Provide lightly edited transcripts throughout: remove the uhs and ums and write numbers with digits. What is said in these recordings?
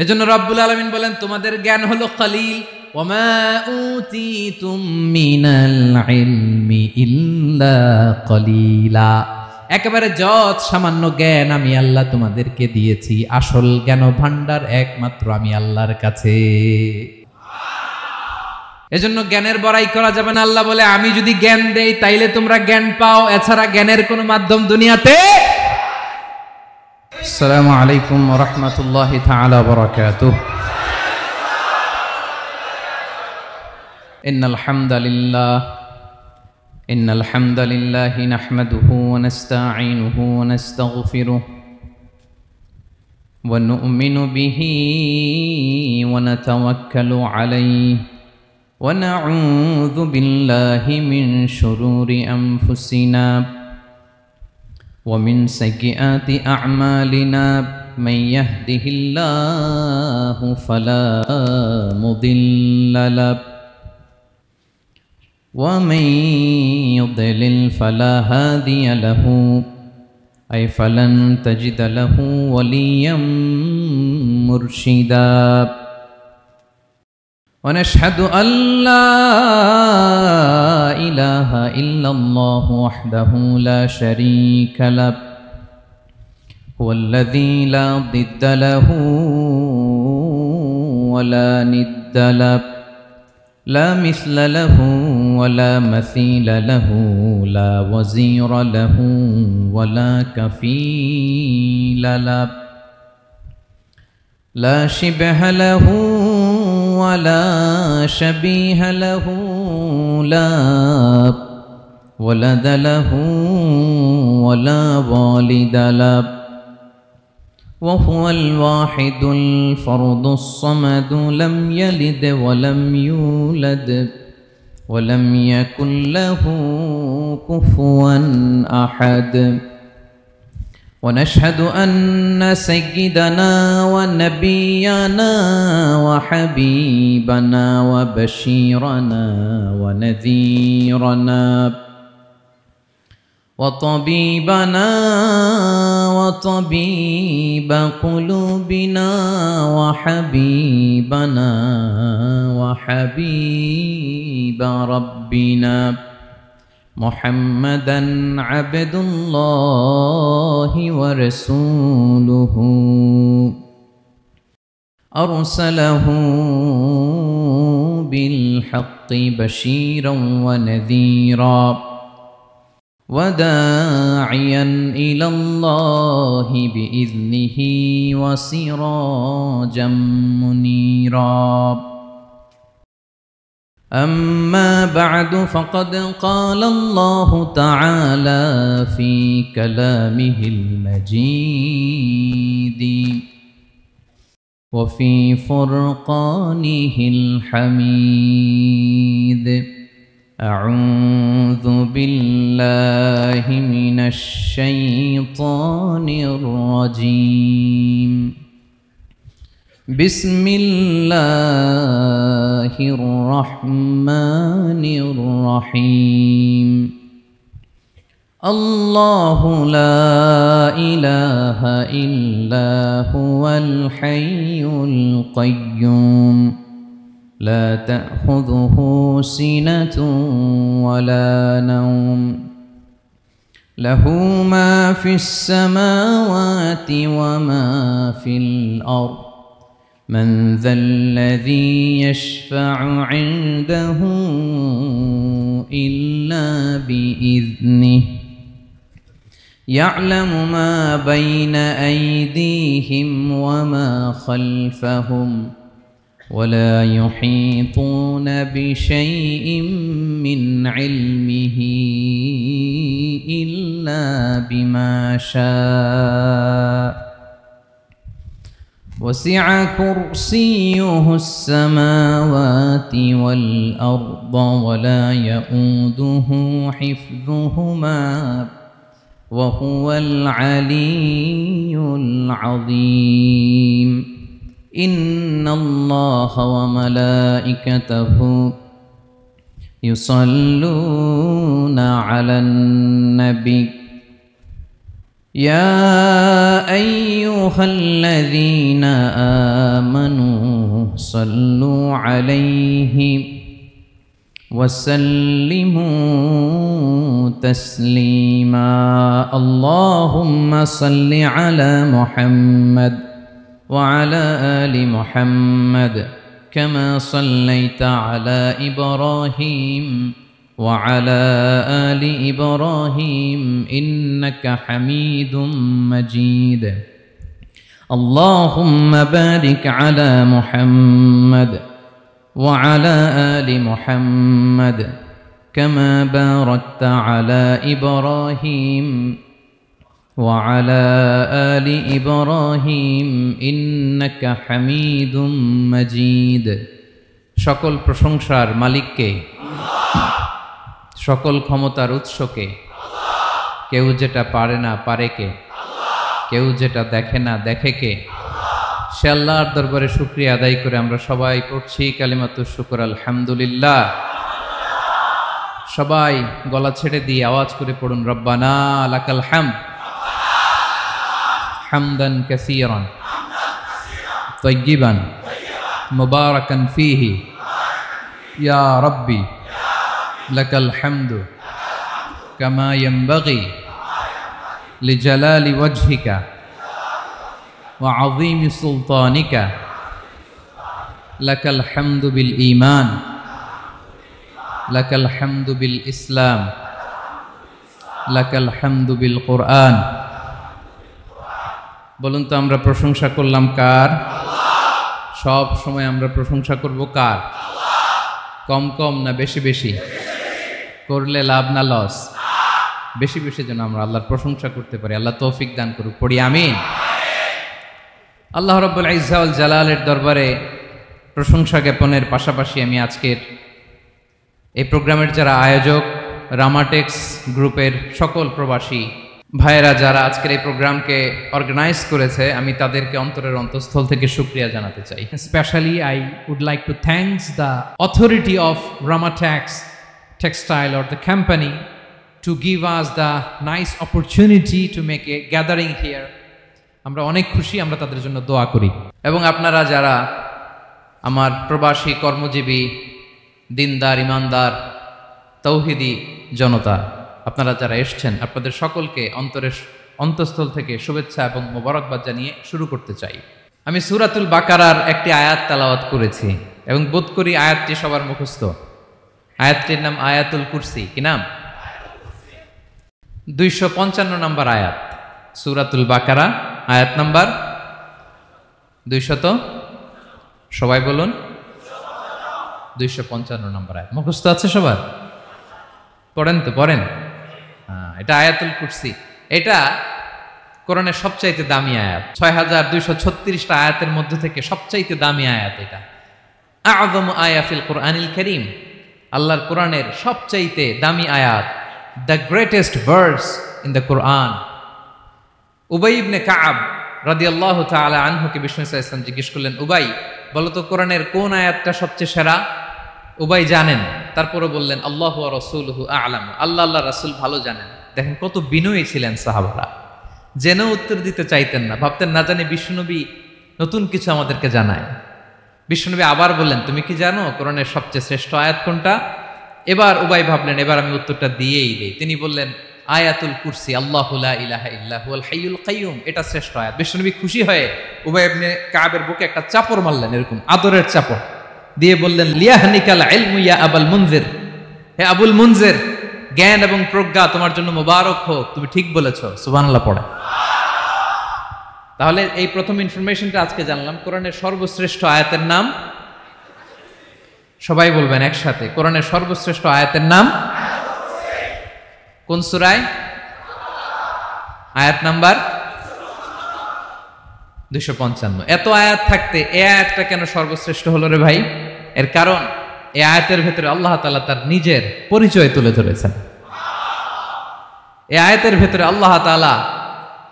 এজন্য রব্বুল আলামিন বলেন তোমাদের জ্ঞান হলো কলিল, ওমা উতিতুম মিনাল ইলমি ইল্লা কলিলা। একেবারে যত সামান্য জ্ঞান আমি আল্লাহ তোমাদেরকে দিয়েছি, আসল জ্ঞান ভান্ডার একমাত্র আমি আল্লাহর কাছে। এজন্য জ্ঞানের বড়াই করা যাবে না। আল্লাহ বলে আমি যদি জ্ঞান দেই তাইলে তোমরা জ্ঞান পাও, এছাড়া জ্ঞানের কোনো মাধ্যম দুনিয়াতে। আসসালামু আলাইকুম ওয়া রাহমাতুল্লাহি তাআলা ওয়া বারাকাতুহু। ইন্নাল হামদালিল্লাহি নাহমাদুহু ওয়া নাস্তাঈনুহু ওয়া নাস্তাগফিরুহু ওয়া নু'মিনু বিহি ওয়া নাতাওয়াক্কালু আলাইহি ওয়া নাউযু বিল্লাহি মিন শুরুরি আনফুসিনা ومن سيئات أعمالنا من يهده الله فلا مضل له ومن يضلل فلا هادي له أي فلن تجد له وليا مرشدا ونشهد أن لا إله إلا الله وحده لا شريك له هو الذي لا ضد له ولا ند له لا مثل له ولا مثيل له لا وزير له ولا كفيل له لا شبه له ولا شبيه له لا ولد له ولا والد له وهو الواحد الفرد الصمد لم يلد ولم يولد ولم يكن له كفوا أحد ونشهد أن سيدنا ونبينا وحبيبنا وبشيرنا ونذيرنا وطبيبنا وطبيب قلوبنا وحبيبنا وحبيب ربنا محمدًا عبد الله ورسوله أرسله بالحق بشيرًا ونذيرًا وداعيًا إلى الله بإذنه وسراجًا منيرًا أما بعد فقد قال الله تعالى في كلامه المجيد وفي فرقانه الحميد أعوذ بالله من الشيطان الرجيم بسم الله الرحمن الرحيم الله لا إله إلا هو الحي القيوم لا تأخذه سنة ولا نوم له ما في السماوات وما في الأرض من ذا الذي يشفع عنده إلا بإذنه يعلم ما بين أيديهم وما خلفهم ولا يحيطون بشيء من علمه إلا بما شاء وسع كرسيه السماوات والأرض ولا يؤوده حفظهما وهو العلي العظيم إن الله وملائكته يصلون على النبي يا أيها الذين صلوا عليه وسلموا تسليما اللهم صل على محمد وعلى آل محمد كما صليت على إبراهيم وعلى آل إبراهيم إنك حميد مجيد اللهم بارك على محمد وعلى آل محمد كما باركت على إبراهيم وعلى آل إبراهيم إنك حميد مجيد সকল প্রশংসার মালিককে সকল ক্ষমতার উৎসকে কেউ যেটা পারে না পারে কে কেউ যেটা দেখে না দেখে কে সে আল্লাহর দরবারে শুকরিয়া আদায় করে আমরা সবাই পড়ছি কালিমাতুশ শুকর আলহামদুলিল্লাহ সবাই গলা ছেড়ে দিয়ে আওয়াজ করে পড়ুন রব্বানা লাকাল হামদ হামদান কাসীরান তাইয়িবান মুবারাকান ফীহি ইয়া রাব্বি লাকাল হামদু কামা ইয়ানবাগি লিজালালি ওয়াজহিকা ওয়া আযীমি সুলতানিকা লাকাল হামদু বিল ঈমান লাকাল হামদু বিল ইসলাম লাকাল হামদু বিল কুরআন বলুন তো আমরা প্রশংসা করলাম কার সব সময় আমরা প্রশংসা করব কার কম কম না বেশি বেশি করলে লাভ না লস বেশি বেশি যেন আমরা আল্লাহর প্রশংসা করতে পারি আল্লাহ তৌফিক দান করুক পড়ি আমিন আল্লাহ রাব্বুল ইজ্জা ওয়াল জালালের দরবারে প্রশংসা জ্ঞাপনের পাশাপাশি আমি আজকের এই প্রোগ্রামের যারা আয়োজক রামাটেক্স গ্রুপের সকল প্রবাসী ভাইয়েরা যারা আজকের এই প্রোগ্রামকে অর্গানাইজ করেছে আমি তাদেরকে অন্তরের অন্তঃস্থল থেকে শুকরিয়া জানাতে চাই specially I would like to thanks the authority of Ramatex textile or the company to give us the nice opportunity to make a gathering here আমরা অনেক খুশি আমরা তাদের জন্য দোয়া করি এবং আপনারা যারা আমার প্রবাসী কর্মজীবী দিনদার ইমানদার তৌহিদি জনতা আপনারা যারা এসেছেন আপনাদের সকলকে অন্তরের অন্তঃস্থল থেকে শুভেচ্ছা এবং মোবারকবাদ জানিয়ে শুরু করতে চাই আমি সূরাতুল বাকারার একটি আয়াত তেলাওয়াত করেছি এবং বোধ করি আয়াতটি সবার মুখস্থ আয়াতটির নাম আয়াতুল কুরসি কি নাম 255 নম্বর আয়াত সূরাতুল বাকারা আয়াত নাম্বার 200 সবাই বলুন 255 নম্বর আয়াত মুখস্থ আছে সবার পড়েন তো পড়েন এটা আয়াতুল কুরসি এটা কোরআনের সবচাইতে দামি আয়াত 6236টা আয়াতের মধ্যে থেকে সবচাইতে দামি আয়াত এটা আযম আয়া ফিল কোরআনিল কারীম আল্লাহর কোরআনের সবচাইতে দামি আয়াত the greatest verse in the Quran উবাই ইবনে কাব রাদিয়াল্লাহু তাআলা আনহুকে বিষ্ণু সাল্লাল্লাহু আলাইহি ওয়াসাল্লাম জিজ্ঞেস করলেন উবাই বলো তো কোরআনের কোন আয়াতটা সবচেয়ে সেরা উবাই জানেন তারপরে বললেন আল্লাহু ওয়া রাসূলুহু আ'লাম আল্লাহ রাসূল ভালো জানেন দেখেন কত বিনয়ী ছিলেন সাহাবারা জেনেও উত্তর দিতে চাইতেন না ভাবতেন না জানি বিশ্বনবী নতুন কিছু আমাদেরকে জানায় বিশ্বনবী আবার বললেন তুমি কি জানো কোরআনের সবচেয়ে শ্রেষ্ঠ আয়াত কোনটা এবার উবাই ভাবলেন এবার আমি উত্তরটা দিয়েই দেই তিনি বললেন আয়াতুল কুরসি আল্লাহু লা ইলাহা ইল্লা হুয়াল হাইয়ুল কাইয়ুম এটা শ্রেষ্ঠ আয়াত বিশ্বনবী খুশি হয়ে উবাই ইবনে কাবের বুকে একটা চাপড় মারলেন এরকম আদরের চাপড় দিয়ে বললেন লিয়াহনিকাল ইলমু ইয়া আবুল মুনজির হে আবুল মুনজির জ্ঞান এবং প্রজ্ঞা তোমার জন্য মোবারক হোক তুমি ঠিক বলেছো সুবহানাল্লাহ পড়ে তাহলে এই প্রথম ইনফরমেশনটা আজকে জানলাম কোরআনের সর্বশ্রেষ্ঠ আয়াতের নাম সবাই বলবেন একসাথে কোরআনের সর্বশ্রেষ্ঠ আয়াতের নাম কোন সূরায় আয়াত নাম্বার 255 এত আয়াত থাকতে এই আয়াতটা কেন সর্বশ্রেষ্ঠ হলো রে ভাই এর কারণ এই আয়াতের ভেতরে আল্লাহ তাআলা তার নিজের পরিচয় তুলে ধরেছেন এই আয়াতের ভেতরে আল্লাহ তাআলা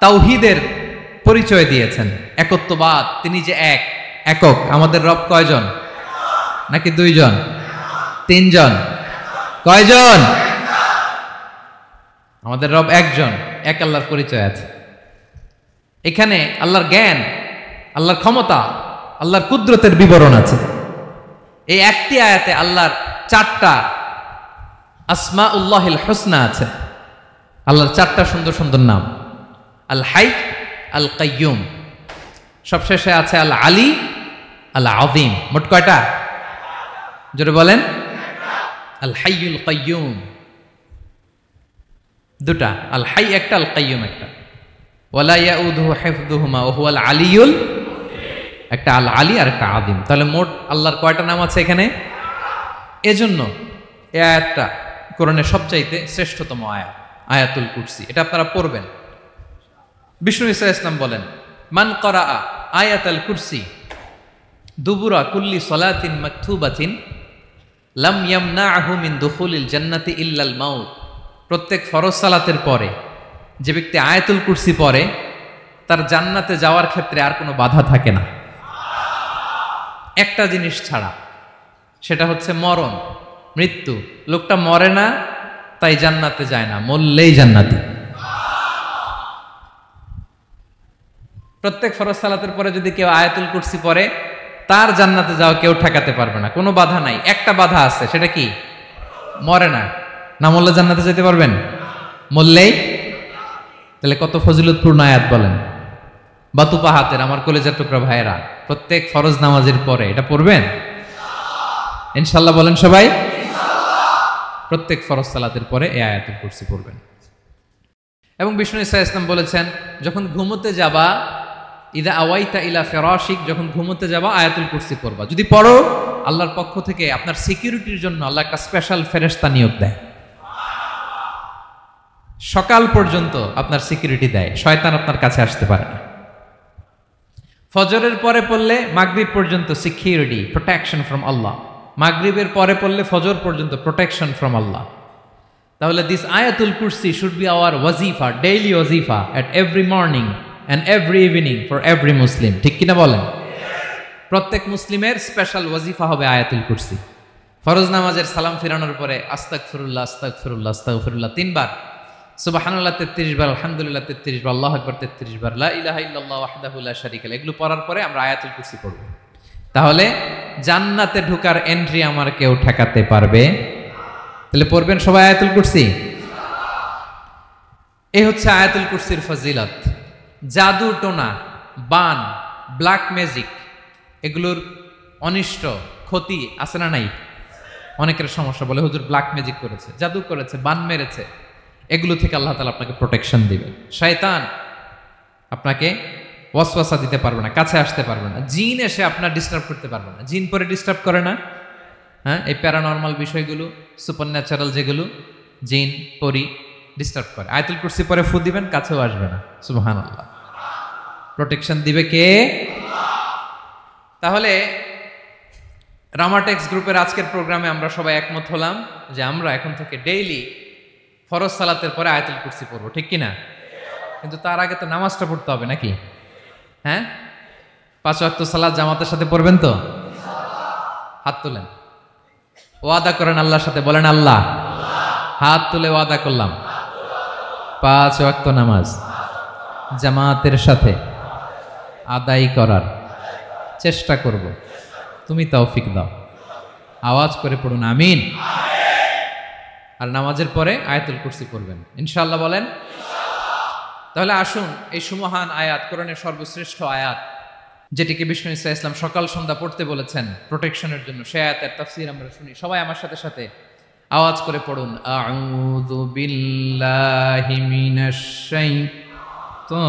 তাওহীদের পরিচয় দিয়েছেন একত্ববাদ তিনি যে একক আমাদের রব কয়জন নাকি দুইজন তিনজন কয়জন আমাদের রব একজন এক আল্লাহর পরিচয় আছে এখানে আল্লাহর জ্ঞান আল্লাহর ক্ষমতা আল্লাহর কুদরতের বিবরণ আছে। এই একটি আয়াতে আল্লাহর 4টা আসমাউল্লাহিল হুসনা আছে, আল্লাহর 4টা সুন্দর সুন্দর নাম। আল হাই, আল কাইয়ুম, সবশেষে আছে আল আলী, আল আযীম। মোট কয়টা? জোরে বলেন। আল হাইয়ুল কাইয়ুম দুটা, আল হাই একটা, আল কাইয়ুম একটা। ওয়ালা ইয়াউদুহু হিফযুহুমা ওয়া হুয়াল আলিয়ুল, একটা আল আলী আর একটা আযীম। তাহলে মোট আল্লাহর কয়টা নাম আছে এখানে? এজন্য এই আয়াতটা কোরআনের সবচাইতে শ্রেষ্ঠতম আয়াত, আয়াতুল কুরসি। এটা আপনারা পড়বেন। বিষ্ণু ঈসা ইসলাম বলেন, মান ক্বারাআ আয়াতাল কুরসি দুবুরা কুল্লি সলাতিন মাকতুবাতিন লাম ইয়ামনাহু মিন দুখুলিল জান্নাতি ইল্লাল মাউত। প্রত্যেক ফরজ সালাতের পরে যে ব্যক্তি আয়াতুল কুরসি পড়ে তার জান্নাতে যাওয়ার ক্ষেত্রে আর কোনো বাধা থাকে না, একটা জিনিস ছাড়া, সেটা হচ্ছে মরণ, মৃত্যু। লোকটা মরে না তাই জান্নাতে যায় না, মরলেই জান্নাতি। প্রত্যেক ফরজ সালাতের পরে যদি কেউ আয়াতুল কুরসি পড়ে তার জান্নাতে যাওয়া কেউ ঠেকাতে পারবে না, কোনো বাধা নাই। একটা বাধা আছে, সেটা কি? মরে না। না মরলে জান্নাতে যেতে পারবেন? মরলেই। তাহলে কত ফজিলতপূর্ণ আয়াত বলেন। বাতুপা হাতের আমার কলেজার টুকরা ভাইয়েরা, প্রত্যেক ফরজ নামাজের পরে এটা পড়বেন ইনশাল্লাহ। বলেন সবাই। প্রত্যেক ফরজ সালাতের পরে এই আয়াতুল কুরসি পড়বেন। এবং বিষ্ণু ঈসা ইসলাম বলেছেন, যখন ঘুমোতে যাবা, ইদা আওয়াইতা ইলা ফিরাশিক, যখন ঘুমোতে যাবা আয়াতুল কুরসি পড়বা। যদি পড়ো, আল্লাহর পক্ষ থেকে আপনার সিকিউরিটির জন্য আল্লাহ একটা স্পেশাল ফেরেশতা নিয়োগ দেয়। সকাল পর্যন্ত আপনার সিকিউরিটি দেয়, শয়তান আপনার কাছে আসতে পারে না। ফজরের পরে পড়লে মাগরিব পর্যন্ত সিকিউরিটি, প্রোটেকশন ফ্রম আল্লাহ। মাগরিবের পরে পড়লে ফজর পর্যন্ত প্রোটেকশন ফ্রম আল্লাহ। তাহলে দিস আয়াতুল কুরসি শুড বি আওয়ার ওয়াজিফা, ডেইলি ওয়াজিফা at every morning and every evening for every Muslim. ঠিক কিনা বলেন? প্রত্যেক মুসলিমের স্পেশাল ওয়াজিফা হবে আয়াতুল কুরসি। ফরজ নামাজের সালাম ফিরানোর পরে আস্তাগফিরুল্লাহ আস্তাগফিরুল্লাহ আস্তাগফিরুল্লাহ 3 বার, সুবহানাল্লাহ 33 বার, আলহামদুলিল্লাহ 33 বার, আল্লাহু আকবার 33 বার, লা ইলাহা ইল্লাল্লাহ ওয়াহদাহু লা শারীকা লাহু। এগুলো পড়ার পরে আমরা আয়াতুল কুরসি পড়ব। তাহলে জান্নাতে ঢোকার এন্ট্রি আমার কেউ ঠেকাতে পারবে। তাহলে পড়বেন সবাই আয়াতুল কুরসি। এই হচ্ছে আয়াতুল কুরসির ফজিলত। জাদু টোনা, বান, ব্ল্যাক ম্যাজিক, এগুলোর অনিষ্ট ক্ষতি আছে না নাই? অনেকের সমস্যা, বলে হুজুর ব্ল্যাক ম্যাজিক করেছে, জাদু করেছে, বান মেরেছে। এগুলো থেকে আল্লাহ তাআলা আপনাকে প্রোটেকশন দিবেন। শয়তান আপনাকে ওয়াসওয়াসা দিতে পারবে না, কাছে আসতে পারবে না। জিন এসে আপনার ডিস্টার্ব করতে পারবে না। জিন পরে ডিস্টার্ব করে না? হ্যাঁ, এই প্যারানর্মাল বিষয়গুলো, সুপার ন্যাচারাল যেগুলো, জিন পরি ডিস্টার্ব করে। আয়াতুল কুরসি পরে ফু দিবেন, কাছেও আসবে না। সুবহানাল্লাহ। প্রোটেকশন দিবে কে? তাহলে রামাটেক্স গ্রুপের আজকের প্রোগ্রামে আমরা সবাই একমত হলাম যে আমরা এখন থেকে ডেইলি ফরজ সালাতের পরে আয়াতুল কুরসি পড়বো, ঠিক কিনা? কিন্তু তার আগে তো নামাজটা পড়তে হবে নাকি? হ্যাঁ, 5 ওয়াক্ত সালাত জামাতের সাথে পড়বেন তো? হাত তুলেন, ওয়াদা করেন আল্লাহর সাথে, বলেন আল্লাহ, হাত তুলে ওয়াদা করলাম 5 ওয়াক্ত নামাজ জামাতের সাথে আদায় করার চেষ্টা করব, তুমি তৌফিক দাও। আওয়াজ করে পড়ুন আমিন। আর নামাজের পরে আয়াতুল কুরসি পড়বেন ইনশাআল্লাহ। বলেন। তাহলে আসুন এই সুমহান আয়াত, কোরআনের সর্বশ্রেষ্ঠ আয়াত, যেটিকে বিষ্ণু ঈসা ইসলাম সকাল সন্ধ্যা পড়তে বলেছেন প্রোটেকশনের জন্য, সে আয়াতের তাফসীর আমরা শুনি। সবাই আমার সাথে সাথে আওয়াজ করে পড়ুন, আউযু বিল্লাহি মিনাশ শাইতানির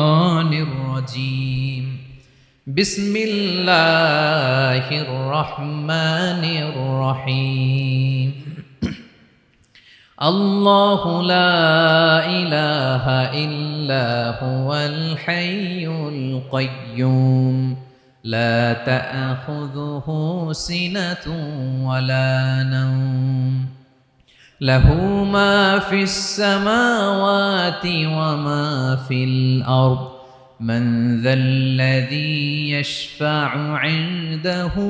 রাজীম, বিসমিল্লাহির রহমানির রহিম। আল্লাহু লা ইলাহা ইল্লা হুয়াল হাইয়ুল কাইয়্যুম লা তা'খুযুহু সিনাতুন ওয়ালা নাওম লাহু মা ফিস সামাওয়াতি ওয়া মা ফিল আরদ মান যাল্লাযী ইয়াশফা'ু 'ইনদাহু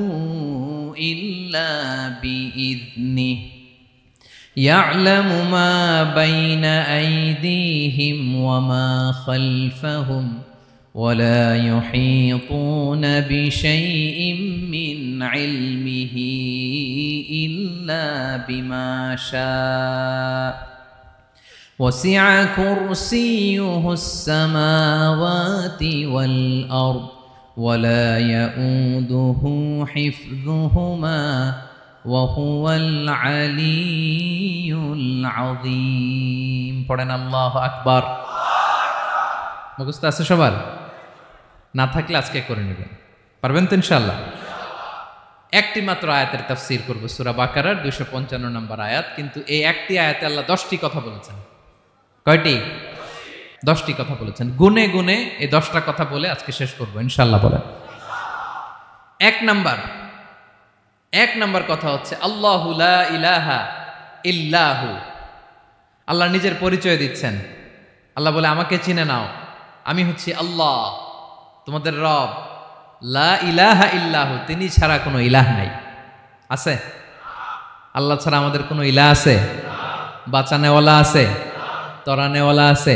ইল্লা বিইذনিহি يعلم ما بين أيديهم وما خلفهم ولا يحيطون بشيء من علمه إلا بما شاء وسع كرسيه السماوات والأرض ولا يؤوده حفظهما وهو العلي العظيم পড়েন আল্লাহু আকবার। মুখস্থ আছে সবার? না থাকলে আজকে করে নেবেন, পারবেন তো ইনশাআল্লাহ। একটি মাত্র আয়াতের তাফসীর করব, সূরা বাকারার 255 নম্বর আয়াত। কিন্তু এই একটি আয়াতে আল্লাহ 10টি কথা বলেছেন। কয়টি? 10টি কথা বলেছেন। গুনে গুনে এই 10টা কথা বলে আজকে শেষ করব ইনশাআল্লাহ। বলেন এক নাম্বার কথা হচ্ছে আল্লাহু লা ইলাহা ইল্লাহু। আল্লাহ নিজের পরিচয় দিচ্ছেন। আল্লাহ বলে আমাকে চিনে নাও, আমি হচ্ছি আল্লাহ তোমাদের রব। লা ইলাহা ইল্লাহু, তিনি ছাড়া কোনো ইলাহ নাই। আছে? আল্লাহ ছাড়া আমাদের কোনো ইলাহ আছে? বাঁচানেওয়ালা আছে? তরানেওয়ালা আছে?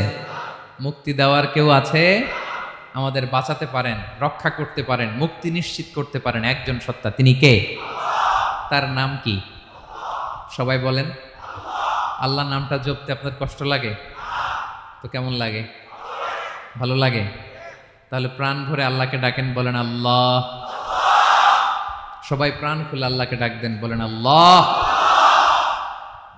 মুক্তি দেওয়ার কেউ আছে? আমাদের বাঁচাতে পারেন, রক্ষা করতে পারেন, মুক্তি নিশ্চিত করতে পারেন একজন সত্তা। তিনি কে? তার নাম কি? সবাই বলেন। আল্লাহ নামটা জপতে আপনার কষ্ট লাগে তো কেমন লাগে? ভালো লাগে? তাহলে প্রাণ ভরে আল্লাহকে ডাকেন, বলেন আল্লাহ। সবাই প্রাণ খুলে আল্লাহকে ডাক দেন, বলেন আল্লাহ।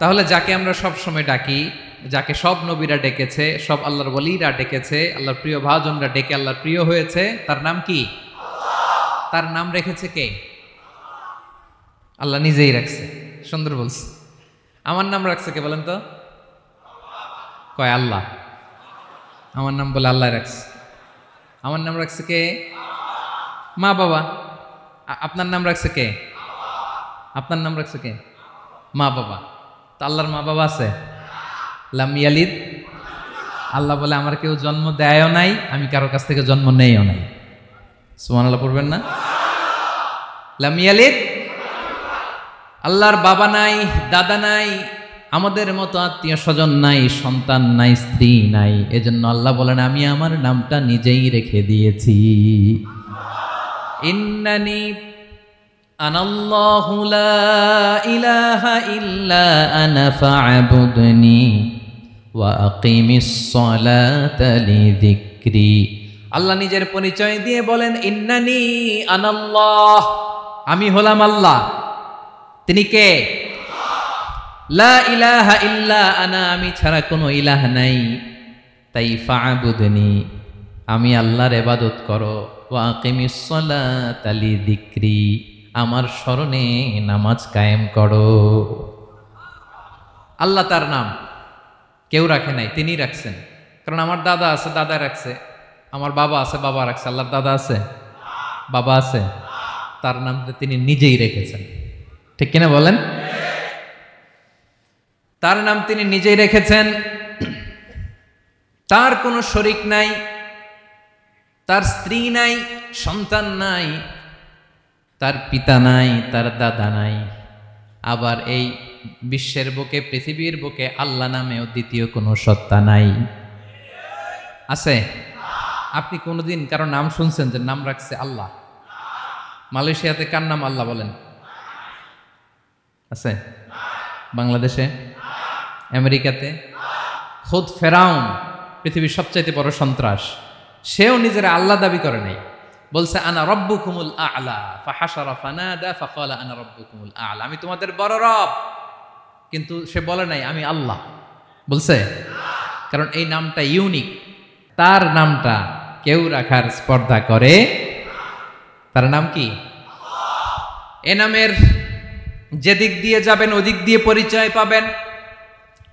তাহলে যাকে আমরা সব সময় ডাকি, যাকে সব নবীরা ডেকেছে, সব আল্লাহর ওলিরা ডেকেছে, আল্লাহর প্রিয় ভাজনরা ডেকে আল্লাহর প্রিয় হয়েছে, তার নাম কি? তার নাম রেখেছে কে? আল্লাহ নিজেই রাখছে। সুন্দর বলছে। আমার নাম রাখছে কে বলেন তো? কয় আল্লাহ। আমার নাম বলে আল্লাহ রাখছে। আমার নাম রাখছে কে? মা বাবা। আপনার নাম রাখছে কে? আপনার নাম রাখছে কে? মা বাবা। তো আল্লাহর মা বাবা আছে? লাম ইয়ালিদ। আল্লাহ বলে আমার কেউ জন্ম দেয়ও নাই, আমি কারো কাছ থেকে জন্ম নেইও নাই। সুবহানাল্লাহ পড়বেন না? লাম ইয়ালিদ। আল্লাহর বাবা নাই, দাদা নাই, আমাদের মতো আত্মীয় স্বজন নাই, সন্তান নাই, স্ত্রী নাই। এজন্য আল্লাহ বলেন আমি আমার নামটা নিজেই রেখে দিয়েছি। ইন্নানি আনাল্লাহু লা ইলাহা ইল্লা আনা ফা'বুদনি ওয়া আকিমিস সালাতা লিযিকরি। আল্লাহ নিজের পরিচয় দিয়ে বলেন ইন্নানি আনাল্লাহ, আমি হলাম আল্লাহ। তিনি কে? লা ইলাহা ইল্লা আনা, আমি ছাড়া কোনো ইলাহ নাই। তাই ফা'বুদনি, আমি আল্লাহর ইবাদত করো। ওয়া আকিমিস সালাতা লিযিকরি, আমার স্মরণে নামাজ কায়েম করো। আল্লাহ তার নাম কেউ রাখে নাই, তিনি রাখছেন। কারণ আমার দাদা আছে, দাদা রাখছে। আমার বাবা আছে, বাবা রাখছে। আল্লাহর দাদা আছে? বাবা আছে? তার নামটা তিনি নিজেই রেখেছেন। ঠিক কিনা বলেন? তার নাম তিনি নিজেই রেখেছেন। তার কোনো শরীক নাই, তার স্ত্রী নাই, সন্তান নাই, তার পিতা নাই, তার দাদা নাই। আবার এই বিশ্বের বুকে, পৃথিবীর বুকে আল্লাহ নামেও দ্বিতীয় কোনো সত্তা নাই। আছে? আপনি কোনোদিন কারো নাম শুনছেন যে নাম রাখছে আল্লাহ? মালয়েশিয়াতে কার নাম আল্লাহ বলেন? আছে? বাংলাদেশে? আমেরিকাতে? খুদ ফেরাউন, পৃথিবীর সবচাইতে বড় সন্ত্রাস, সেও নিজের আল্লাহ দাবি করে নাই। বলছে আনা রব্বুকুমুল আ'লা, ফাহাশারা ফানাদা ফাকালা আনা রব্বুকুমুল আ'লা, আমি তোমাদের বড় রব। কিন্তু সে বলে নাই আমি আল্লাহ। বলছে? কারণ এই নামটা ইউনিক। তার নামটা কেউ রাখার স্পর্ধা করে। তার নাম কি? এ নামের যেদিক দিয়ে যাবেন ওদিক দিয়ে পরিচয় পাবেন।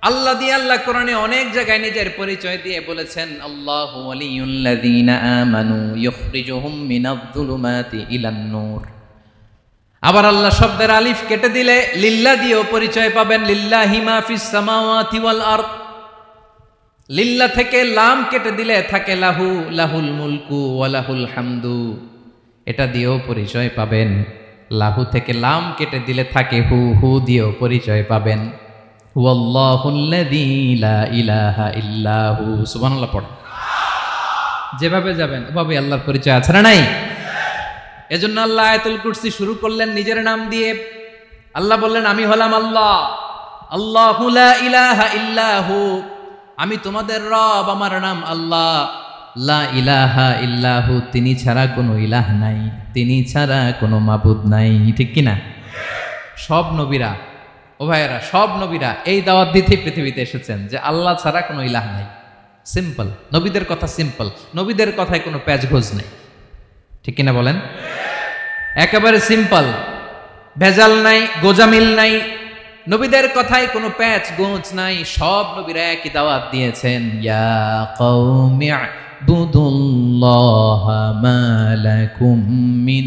আল্লাহ দিয়ে আল্লাহ কোরআনে অনেক জায়গায় নিজের পরিচয় দিয়ে বলেছেন আল্লাহু ওয়ালিয়ুল্লাযীনা আমানু ইখরিজুহুম মিনায-যুলুমাতি ইলান-নূর। আবার আল্লাহ শব্দের আলিফ কেটে দিলে লিল্লাহ দিয়েও পরিচয় পাবেন। লিল্লাহি মা ফিস সামাওয়াতি ওয়াল আরদ। লিল্লাহ থেকে লাম কেটে দিলে থাকে লাহু, লাহুল মুলকু ওয়া লাহুল হামদু, এটা দিয়েও পরিচয় পাবেন। লাহু থেকে লাম কেটে দিলে থাকে হু, হু দিয়েও পরিচয় পাবেন। হুয়াল্লাহুল্লাযী লা ইলাহা ইল্লাহু। সুবহানাল্লাহ পড়ে। যেভাবে যাবেন ওভাবে আল্লাহর পরিচয় আছে না নাই? এজন্য আল্লাহ আয়াতুল কুরসি শুরু করলেন নিজের নাম দিয়ে। আল্লাহ বললেন আমি হলাম আল্লাহ, আল্লাহু লা ইলাহা ইল্লাহু, আমি তোমাদের রব, আমার নাম আল্লাহ। লা ইলাহা ইল্লাহু, তিনি ছাড়া কোনো ইলাহ নাই, তিনি ছাড়া কোনো মাবুদ নাই। ঠিক কিনা? সব নবীরা, ও ভাইয়েরা, সব নবীরা এই দাওয়াত দিতে পৃথিবীতে এসেছেন যে আল্লাহ ছাড়া কোনো ইলাহ নাই। সিম্পল, নবীদের কথা সিম্পল, নবীদের কথায় কোনো প্যাচগোজ নেই। ঠিক কিনা বলেন? একেবারে সিম্পল, ভেজাল নাই, গোজামিল নাই, নবীদের কথায় কোনো প্যাচ গোঁজ নাই। সব নবীরা একই দাওয়াত দিয়েছেন, ইয়া কওমি ইবুদুল্লাহা মা লাকুম মিন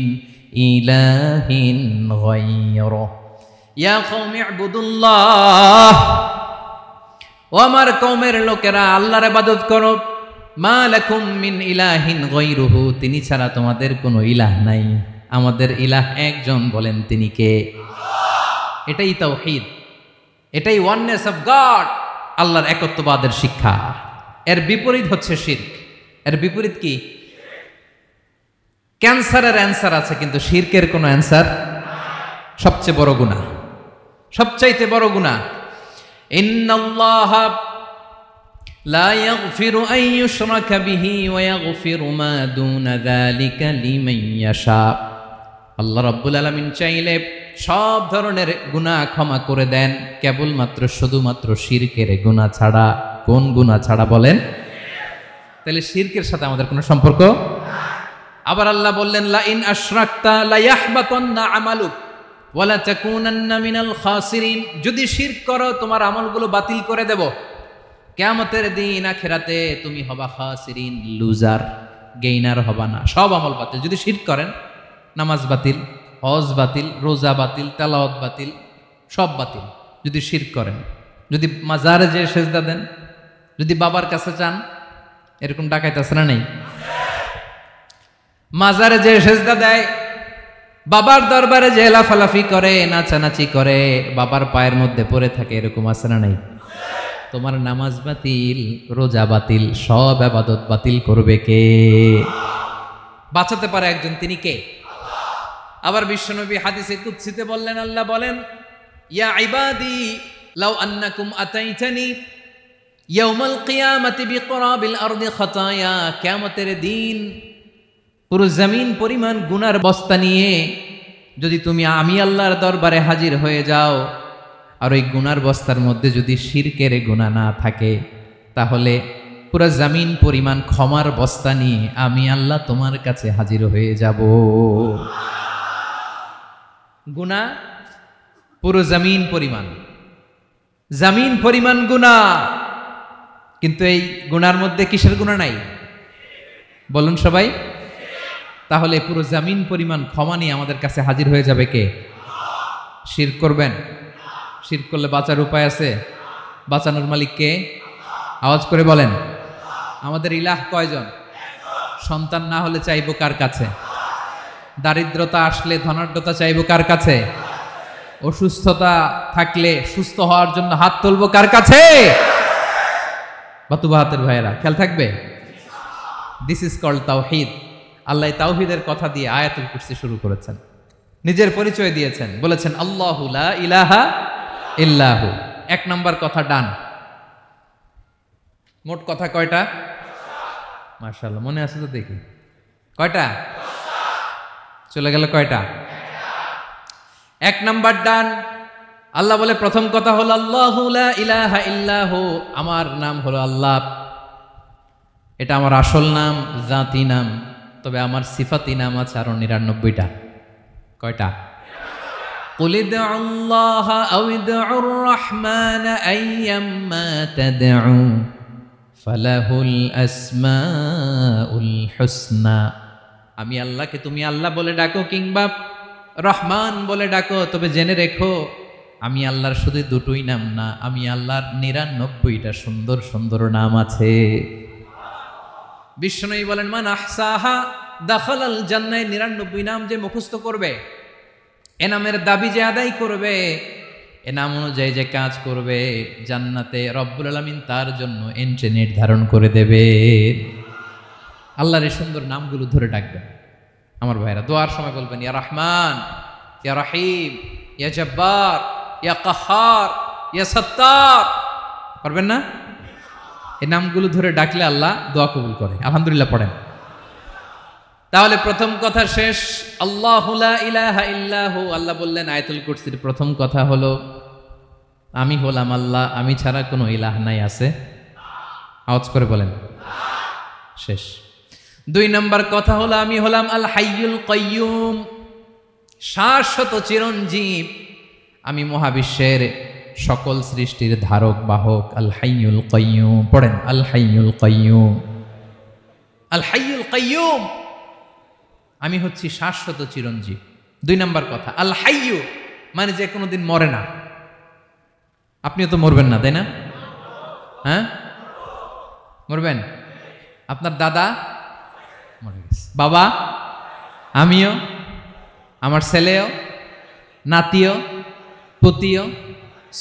ইলাহিন গায়রুহু, ইয়া কওমি ইবুদুল্লাহ, ও আমার কওমের লোকেরা আল্লাহর ইবাদত করো, মা লাকুম মিন ইলাহিন গায়রুহু, তিনি ছাড়া তোমাদের কোনো ইলাহ নাই, আমাদের ইলাহ একজন, বলেন তিনি কে? এটাই তাওহীদ, এটাই ওয়াননেস অফ গড, আল্লাহর একত্ববাদের শিক্ষা। এর বিপরীত হচ্ছে শিরক। এর বিপরীত কি? ক্যান্সারের অ্যান্সার আছে কিন্তু শিরকের কোনো অ্যান্সার। সবচেয়ে বড় গুনাহ, সবচাইতে বড় গুনাহ। ইন্নাল্লাহা লা ইয়াগফিরু আন ইউশরাকা বিহি ওয়া ইয়াগফিরু মা দুনা যালিকা লিমান ইয়াশা। আল্লাহ রাব্বুল আলামিন চাইলে সব ধরনের গুনাহ ক্ষমা করে দেন, কেবলমাত্র শুধুমাত্র শিরকের গুনাহ ছাড়া। কোন গুনাহ ছাড়া বলেন? তাহলে শিরকের সাথে আমাদের কোনো সম্পর্ক। আবার আল্লাহ বললেন, লা ইন আশরাকতা লা ইয়াহবাতান্না আমালুক ওয়া লা তাকুনান্না মিনাল খাসিরিন, যদি শিরক করো তোমার আমলগুলো বাতিল করে দেব, কিয়ামতের দিন আখিরাতে তুমি হবা খাসিরিন, লুজার, গেইনার হবা না, সব আমল বাতিল। যদি শিরক করেন, নামাজ বাতিল, হজ বাতিল, রোজা বাতিল, তেলাওয়াত বাতিল, সব বাতিল যদি শিরক করেন। যদি মাজারে যে সেজদা দেন, যদি বাবার কাছে চান, এরকম ডাকাইতে আছে না নেই? মাজারে যে সেজদা দেয়, বাবার দরবারে যে লাফালাফি করে, নাচানাচি করে, বাবার পায়ের মধ্যে পড়ে থাকে, এরকম আছে না নাই? তোমার নামাজ বাতিল, রোজা বাতিল, সব ইবাদত বাতিল করবে কে? বাঁচাতে পারে একজন, তিনি কে? আবার বিশ্বনবী হাদিসে কুদসিতে বললেন, আল্লাহ বলেন, ইয়া ইবাদি লাউ আন্নাকুম আতাইতানি ইয়াউমাল কিয়ামাতি বিকরাবিল আরদি খাতায়া, কিয়ামতের দিন পুরো জমিন পরিমাণ গুনার বস্তা নিয়ে যদি তুমি আমি আল্লাহর দরবারে হাজির হয়ে যাও, আর ওই গুনার বস্তার মধ্যে যদি শিরকের গুনাহ না থাকে, তাহলে পুরো জমিন পরিমাণ ক্ষমার বস্তা নিয়ে আমি আল্লাহ তোমার কাছে হাজির হয়ে যাব। গুনাহ পুরো জমিন পরিমাণ, জমিন পরিমাণ গুনাহ, কিন্তু এই গুনার মধ্যে কিসের গুনাহ নাই? বলুন সবাই। তাহলে পুরো জমিন পরিমাণ ক্ষমা নিয়ে আমাদের কাছে হাজির হয়ে যাবে কে? শিরক করবেন? শিরক করলে বাঁচার উপায় আছে? বাঁচানোর মালিক কে? আওয়াজ করে বলেন। আমাদের ইলাহ কয়জন? সন্তান না হলে চাইবো কার কাছে? দারিদ্রতা আসলে ধনাঢ্যতা চাইবো কার কাছে? অসুস্থতা থাকলে সুস্থ হওয়ার জন্য হাত তুলবো কার কাছে? বাতুবা হাতের ভাইয়েরা, খেয়াল থাকবে। দিস ইজ কল্ড তাওহীদ। আল্লাহ তাওহীদের কথা দিয়ে আয়াতুল কুরসি শুরু করেছেন, নিজের পরিচয় দিয়েছেন, বলেছেন আল্লাহু লা ইলাহা ইল্লাহু। এক নম্বর কথা ডান। মোট কথা কয়টা? মাশাআল্লাহ, মনে আছে তো দেখি। কয়টা? চলে গেল কয়টা? এক নাম্বার ডান। আল্লাহ বলে প্রথম কথা হলো আল্লাহু লা ইলাহা ইল্লাহু, আমার নাম হলো আল্লাহ। এটা আমার আসল নাম, জাতি নাম। তবে আমার সিফাতি নাম আছে আরো ৯৯টা। কয়টা? কুল ইদউল্লাহা আও ইদউর রাহমান আইয়াম্মা তাদউ ফালাহুল আসমাউল হুসনা। আমি আল্লাহকে তুমি আল্লাহ বলে ডাকো কিংবা রহমান বলে ডাকো, তবে জেনে রেখো আমি আল্লাহর শুধু দুটোই নাম না, আমি আল্লাহর ৯৯টা সুন্দর সুন্দর নাম আছে। বিষ্ণুই বলেন, মান আহসাহা দাখালাল জান্নাহ। ৯৯ নাম যে মুখস্থ করবে, এ নামের দাবি যে আদায় করবে, এ নাম অনুযায়ী যে কাজ করবে, জান্নাতে রব্বুল আলামিন তার জন্য এন্ট্রি নির্ধারণ করে দেবে। আল্লাহর এই সুন্দর নামগুলো ধরে ডাকবেন। আমার ভাইরা দোয়ার সময় বলবেন ইয়া রহমান, ইয়া রহিম, ইয়া জব্বার, ইয়া কাহ্হার, ইয়া সত্তার। পারবেন না? এই নামগুলো ধরে ডাকলে আল্লাহ দোয়া কবুল করে। আলহামদুলিল্লাহ পড়েন। তাহলে প্রথম কথা শেষ। আল্লাহু লা ইলাহা ইল্লাহু, আল্লাহ বললেন আয়াতুল কুরসির প্রথম কথা হলো আমি হলাম আল্লাহ, আমি ছাড়া কোনো ইলাহ নাই। আছে? আওয়াজ করে বলেন। শেষ। 2 নম্বর কথা হলো আমি হলাম আল হাইয়ুল কাইয়ুম, শাশ্বত চিরঞ্জীব। আমি মহাবিশ্বের সকল সৃষ্টির ধারক বাহক। আল হাইয়ুল কাইয়ুম পড়েন। আল হাইয়ুল কাইয়ুম, আল হাইয়ুল কাইয়ুম, আমি হচ্ছি শাশ্বত চিরঞ্জীব। 2 নম্বর কথা আল হাইয়ু মানে যে কোনোদিন মরে না। আপনিও তো মরবেন না, তাই না? হ্যাঁ, মরবেন। আপনার দাদা মরে গেছে, বাবা, আমিও, আমার ছেলেও, নাতিও, পুতিও,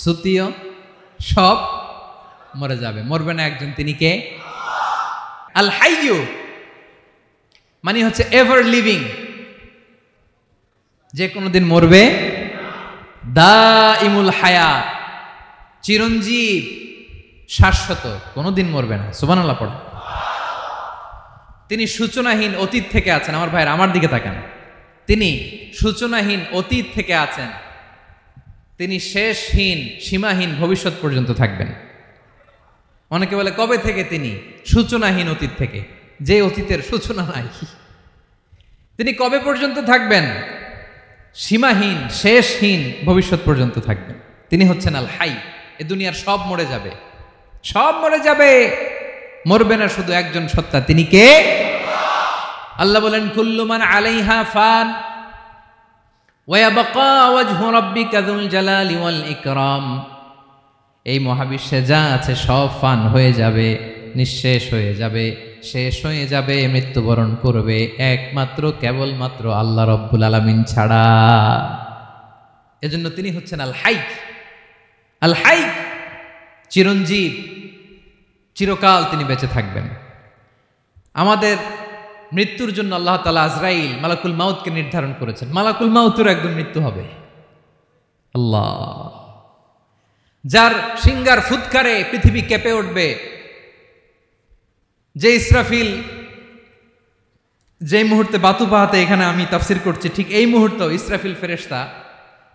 সুতিও সব মরে যাবে। মরবে না একজন, তিনি কে? আল হাইয়ু মানে হচ্ছে এভার লিভিং, যে কোনোদিন মরবে। দাইমুল হায়াত, চিরঞ্জীব, শাশ্বত, কোনোদিন মরবে না। সুবহানাল্লাহ পড়ে। তিনি সূচনাহীন অতীত থেকে আছেন। আমার ভাইয়ের আমার দিকে তাকান। তিনি সূচনাহীন অতীত থেকে আছেন। তিনি শেষহীন সীমাহীন ভবিষ্যৎ পর্যন্ত থাকবেন। অনেকে বলে কবে থেকে? তিনি সূচনাহীন অতীত থেকে, যে অতীতের সূচনা নাই। তিনি কবে পর্যন্ত থাকবেন? সীমাহীন শেষহীন ভবিষ্যৎ পর্যন্ত থাকবেন। তিনি হচ্ছেন আল হাই। এ দুনিয়ার সব মরে যাবে, সব মরে যাবে, মরবে না শুধু একজন সত্তা। তিনি কে? আল্লাহ বলেন কুল্লু মান আলাইহা ফান ওয়া ইয়াবকা ওয়াজহু রাব্বিকা যুল জালালি ওয়াল ইকরাম। এই মহাবিশ্বে যা আছে সব ফান হয়ে যাবে, নিঃশেষ হয়ে যাবে, শেষ হয়ে যাবে, মৃত্যুবরণ করবে, একমাত্র কেবলমাত্র আল্লাহ রব্বুল আলামিন ছাড়া। এজন্য তিনি হচ্ছেন আল হাই। আল হাই চিরঞ্জীব, চিরকাল তিনি বেঁচে থাকবেন। আমাদের মৃত্যুর জন্য আল্লাহ তাআলা আজরাইল মালাকুল মাউতকে নির্ধারণ করেছেন। মালাকুল মাউতের একদম মৃত্যু হবে। আল্লাহ, যার সিঙ্গার ফুৎকারে পৃথিবী কেঁপে উঠবে, যে ইসরাফিল যে মুহূর্তে বাতু পাহাতে এখানে আমি তাফসির করছি, ঠিক এই মুহূর্তে ইসরাফিল ফেরেশতা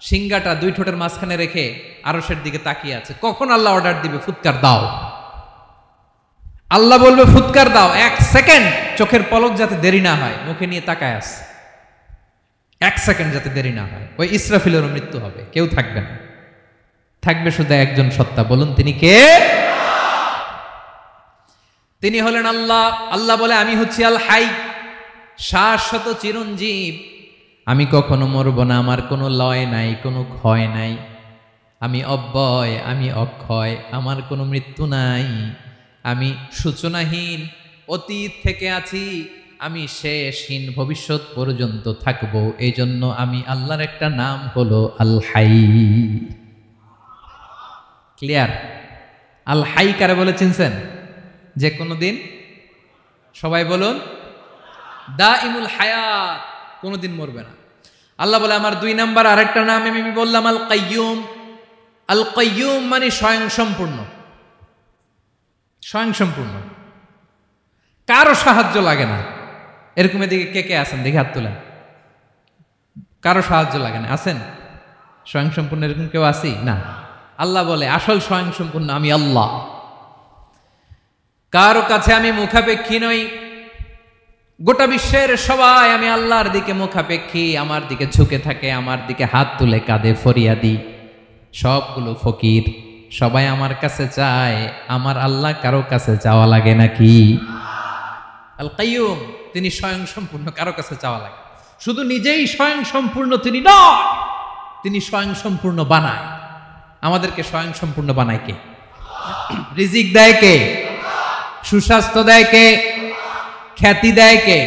সিঙ্গাটা 2 ঠোঁটের মাঝখানে রেখে আরশের দিকে তাকিয়ে আছে। কখন আল্লাহ অর্ডার দিবে ফুৎকার দাও, আল্লাহ বলবে ফুৎকার দাও, 1 সেকেন্ড চোখের পলক যাতে দেরি না হয়, মুখে নিয়ে তাকায় আছে, 1 সেকেন্ড যাতে দেরি না হয়, ওই ইসরাফিলেরও মৃত্যু হবে, কেউ থাকবে না। থাকবে শুধু একজন সত্তা। বলুন তিনি কে? তিনি হলেন আল্লাহ। আল্লাহ বলে আমি হচ্ছি আল হাই, শাশ্বত চিরঞ্জীব। আমি কখনো মরব না, আমার কোনো লয় নাই, কোনো ক্ষয় নাই। আমি অব্যয়, আমি অক্ষয়, আমার কোনো মৃত্যু নাই। আমি সূচনাহীন অতীত থেকে আছি, আমি শেষহীন ভবিষ্যৎ পর্যন্ত থাকব। এই জন্য আমি আল্লাহর একটা নাম হলো আল হাই। ক্লিয়ার? আল হাই কারে বলে চিনছেন? যে কোনো দিন, সবাই বলুন, দাইমুল হায়াত, কোনোদিন মরবে না। আল্লাহ বলে আমার 2 নাম্বার আরেকটা নাম আমি বললাম আল কাইয়ুম। আল কাইয়ুম মানে স্বয়ং সম্পূর্ণ। স্বয়ং সম্পূর্ণ, কারো সাহায্য লাগে না। এরকম এদিকে কে কে আছেন? দেখে হাত তোলেন। কারো সাহায্য লাগে না, আছেন? স্বয়ং সম্পূর্ণ এরকম কেউ আছি না? আল্লাহ বলে আসল স্বয়ং সম্পূর্ণ আমি আল্লাহ। কারো কাছে আমি মুখাপেক্ষী নই। গোটা বিশ্বের সবাই আমি আল্লাহর দিকে মুখাপেক্ষী, আমার দিকে ঝুঁকে থাকে, আমার দিকে হাত তুলে কাঁদে ফরিয়াদি। সবগুলো ফকির, সবাই আমার কাছে চায়। আমার আল্লাহ কারো কাছে চাওয়া লাগে নাকি? আল কাইয়ুম তিনি স্বয়ং সম্পূর্ণ, কারো কাছে চাওয়া লাগে। শুধু নিজেই স্বয়ং সম্পূর্ণ তিনি নয়, তিনি স্বয়ং সম্পূর্ণ বানায়। আমাদেরকে স্বয়ং সম্পূর্ণ বানায় কে? রিজিক দেয় কে? সুস্বাস্থ্য দেয় কে? খ্যাতি দেয় কে?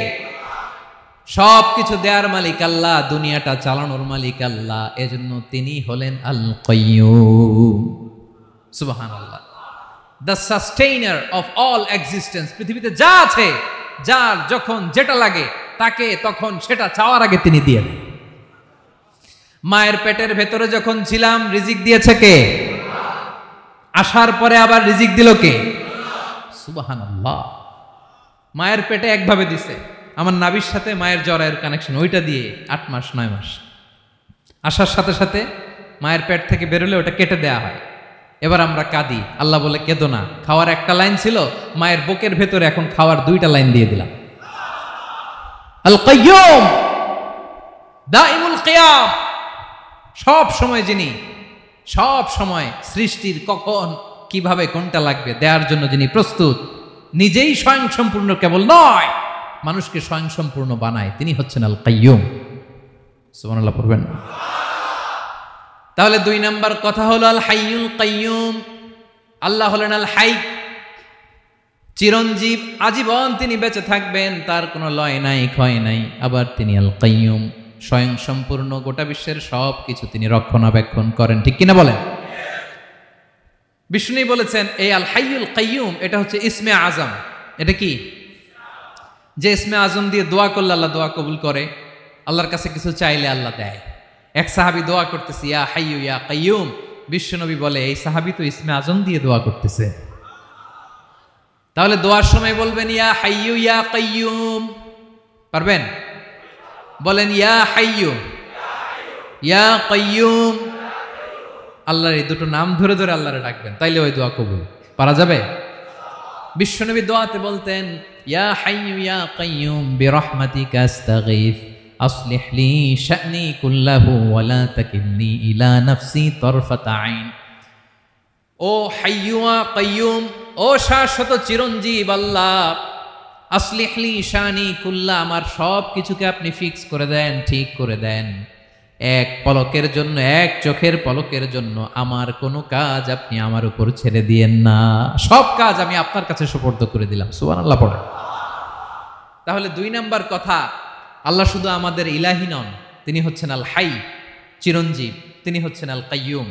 সব কিছু দেওয়ার মালিক আল্লাহ, দুনিয়াটা চালানোর মালিক আল্লাহ। এজন্য তিনি হলেন আল কাইয়ুম। সুবহানাল্লাহ। The sustainer of all existence. পৃথিবীতে যা আছে যার যখন যেটা লাগে তাকে তখন সেটা চাওয়ার আগে তিনি দিয়ে দেন। মায়ের পেটের ভেতরে যখন ছিলাম রিজিক দিয়েছে কে? আসার পরে আবার রিজিক দিল কে? সুবহানাল্লাহ। মায়ের পেটে একভাবে দিছে, আমার নাভির সাথে মায়ের জরায়ের কানেকশন, ওইটা দিয়ে 8 মাস 9 মাস আসার সাথে সাথে মায়ের পেট থেকে বেরোলে ওটা কেটে দেয়া হয়। এবার আমরা কাঁদি, আল্লাহ বলে কেঁদো না, খাওয়ার একটা লাইন ছিল, মায়ের বুকের ভেতরে এখন খাওয়ার 2টা লাইন দিয়ে দিলাম। আল কাইয়ুম দাইমুল কিয়াম, সব সময় যিনি, সব সময় সৃষ্টির কখন কিভাবে কোনটা লাগবে দেওয়ার জন্য যিনি প্রস্তুত, নিজেই স্বয়ংসম্পূর্ণ কেবল নয় মানুষকে স্বয়ংসম্পূর্ণ বানায়, তিনি হচ্ছেন আল কাইয়ুম। সুবহানাল্লাহ পড়বেন। তাহলে 2 নাম্বার কথা হলো আল হাইয়ুল কাইয়ুম। আল্লাহ হলেন আল হাই, চিরঞ্জীব, আজীবন তিনি বেঁচে থাকবেন, তার কোনো লয় নাই ক্ষয় নাই। আবার তিনি আল কাইয়ুম, স্বয়ং সম্পূর্ণ, গোটা বিশ্বের সব কিছু তিনি রক্ষণাবেক্ষণ করেন, ঠিক কিনা বলেন? বিষ্ণু বলেছেন এই আল হাইয়ুল কাইয়ুম এটা হচ্ছে ইসমে আজম। এটা কি? যে ইসমে আজম দিয়ে দোয়া করলে আল্লাহ দোয়া কবুল করে, আল্লাহর কাছে কিছু চাইলে আল্লাহ দেয়। এক সাহাবী দোয়া করতেছে ইয়া হাইয়ু ইয়া কাইয়ুম, বিশ্বনবী বলে এই সাহাবী তো ইসমে আজম দিয়ে দোয়া করতেছে। তাহলে দোয়ার সময় বলবেন ইয়া হাইয়ু ইয়া কাইয়ুম, পারবেন? বলেন ইয়া হাইয়ু ইয়া কাইয়ুম। আল্লাহর এই দুটো নাম ধরে ধরে আল্লাহরে ডাকবেন, তাইলে ওই দোয়া কবুল। পারা যাবে? বিশ্বনবী দোয়াতে বলতেন ইয়া হাইয়ু ইয়া কাইয়ুম বিরহমাতিকা আস্তাগীথ আসলিহ লি শা'নি কুল্লাহু ওয়া লা তাকিলনি ইলা নাফসি তারফাতা আইন। ও হাইয়ু ওয়া কাইয়ুম, ও শাশ্বত চিরঞ্জীব আল্লাহ, আসলিহ লি শা'নি কুল্লা, আমার সব কিছুকে আপনি ফিক্স করে দেন, ঠিক করে দেন। এক পলকের জন্য, এক চোখের পলকের জন্য আমার কোনো কাজ আপনি আমার উপর ছেড়ে দিয়েন না, সব কাজ আমি আপনার কাছে সুপর্দ করে দিলাম। সুবহানাল্লাহ পড়ে। তাহলে 2 নাম্বার কথা, আল্লাহ শুধু আমাদের ইলাহি নন, তিনি হচ্ছেন আল হাই, চিরঞ্জীব, তিনি হচ্ছেন আল কাইয়ুম,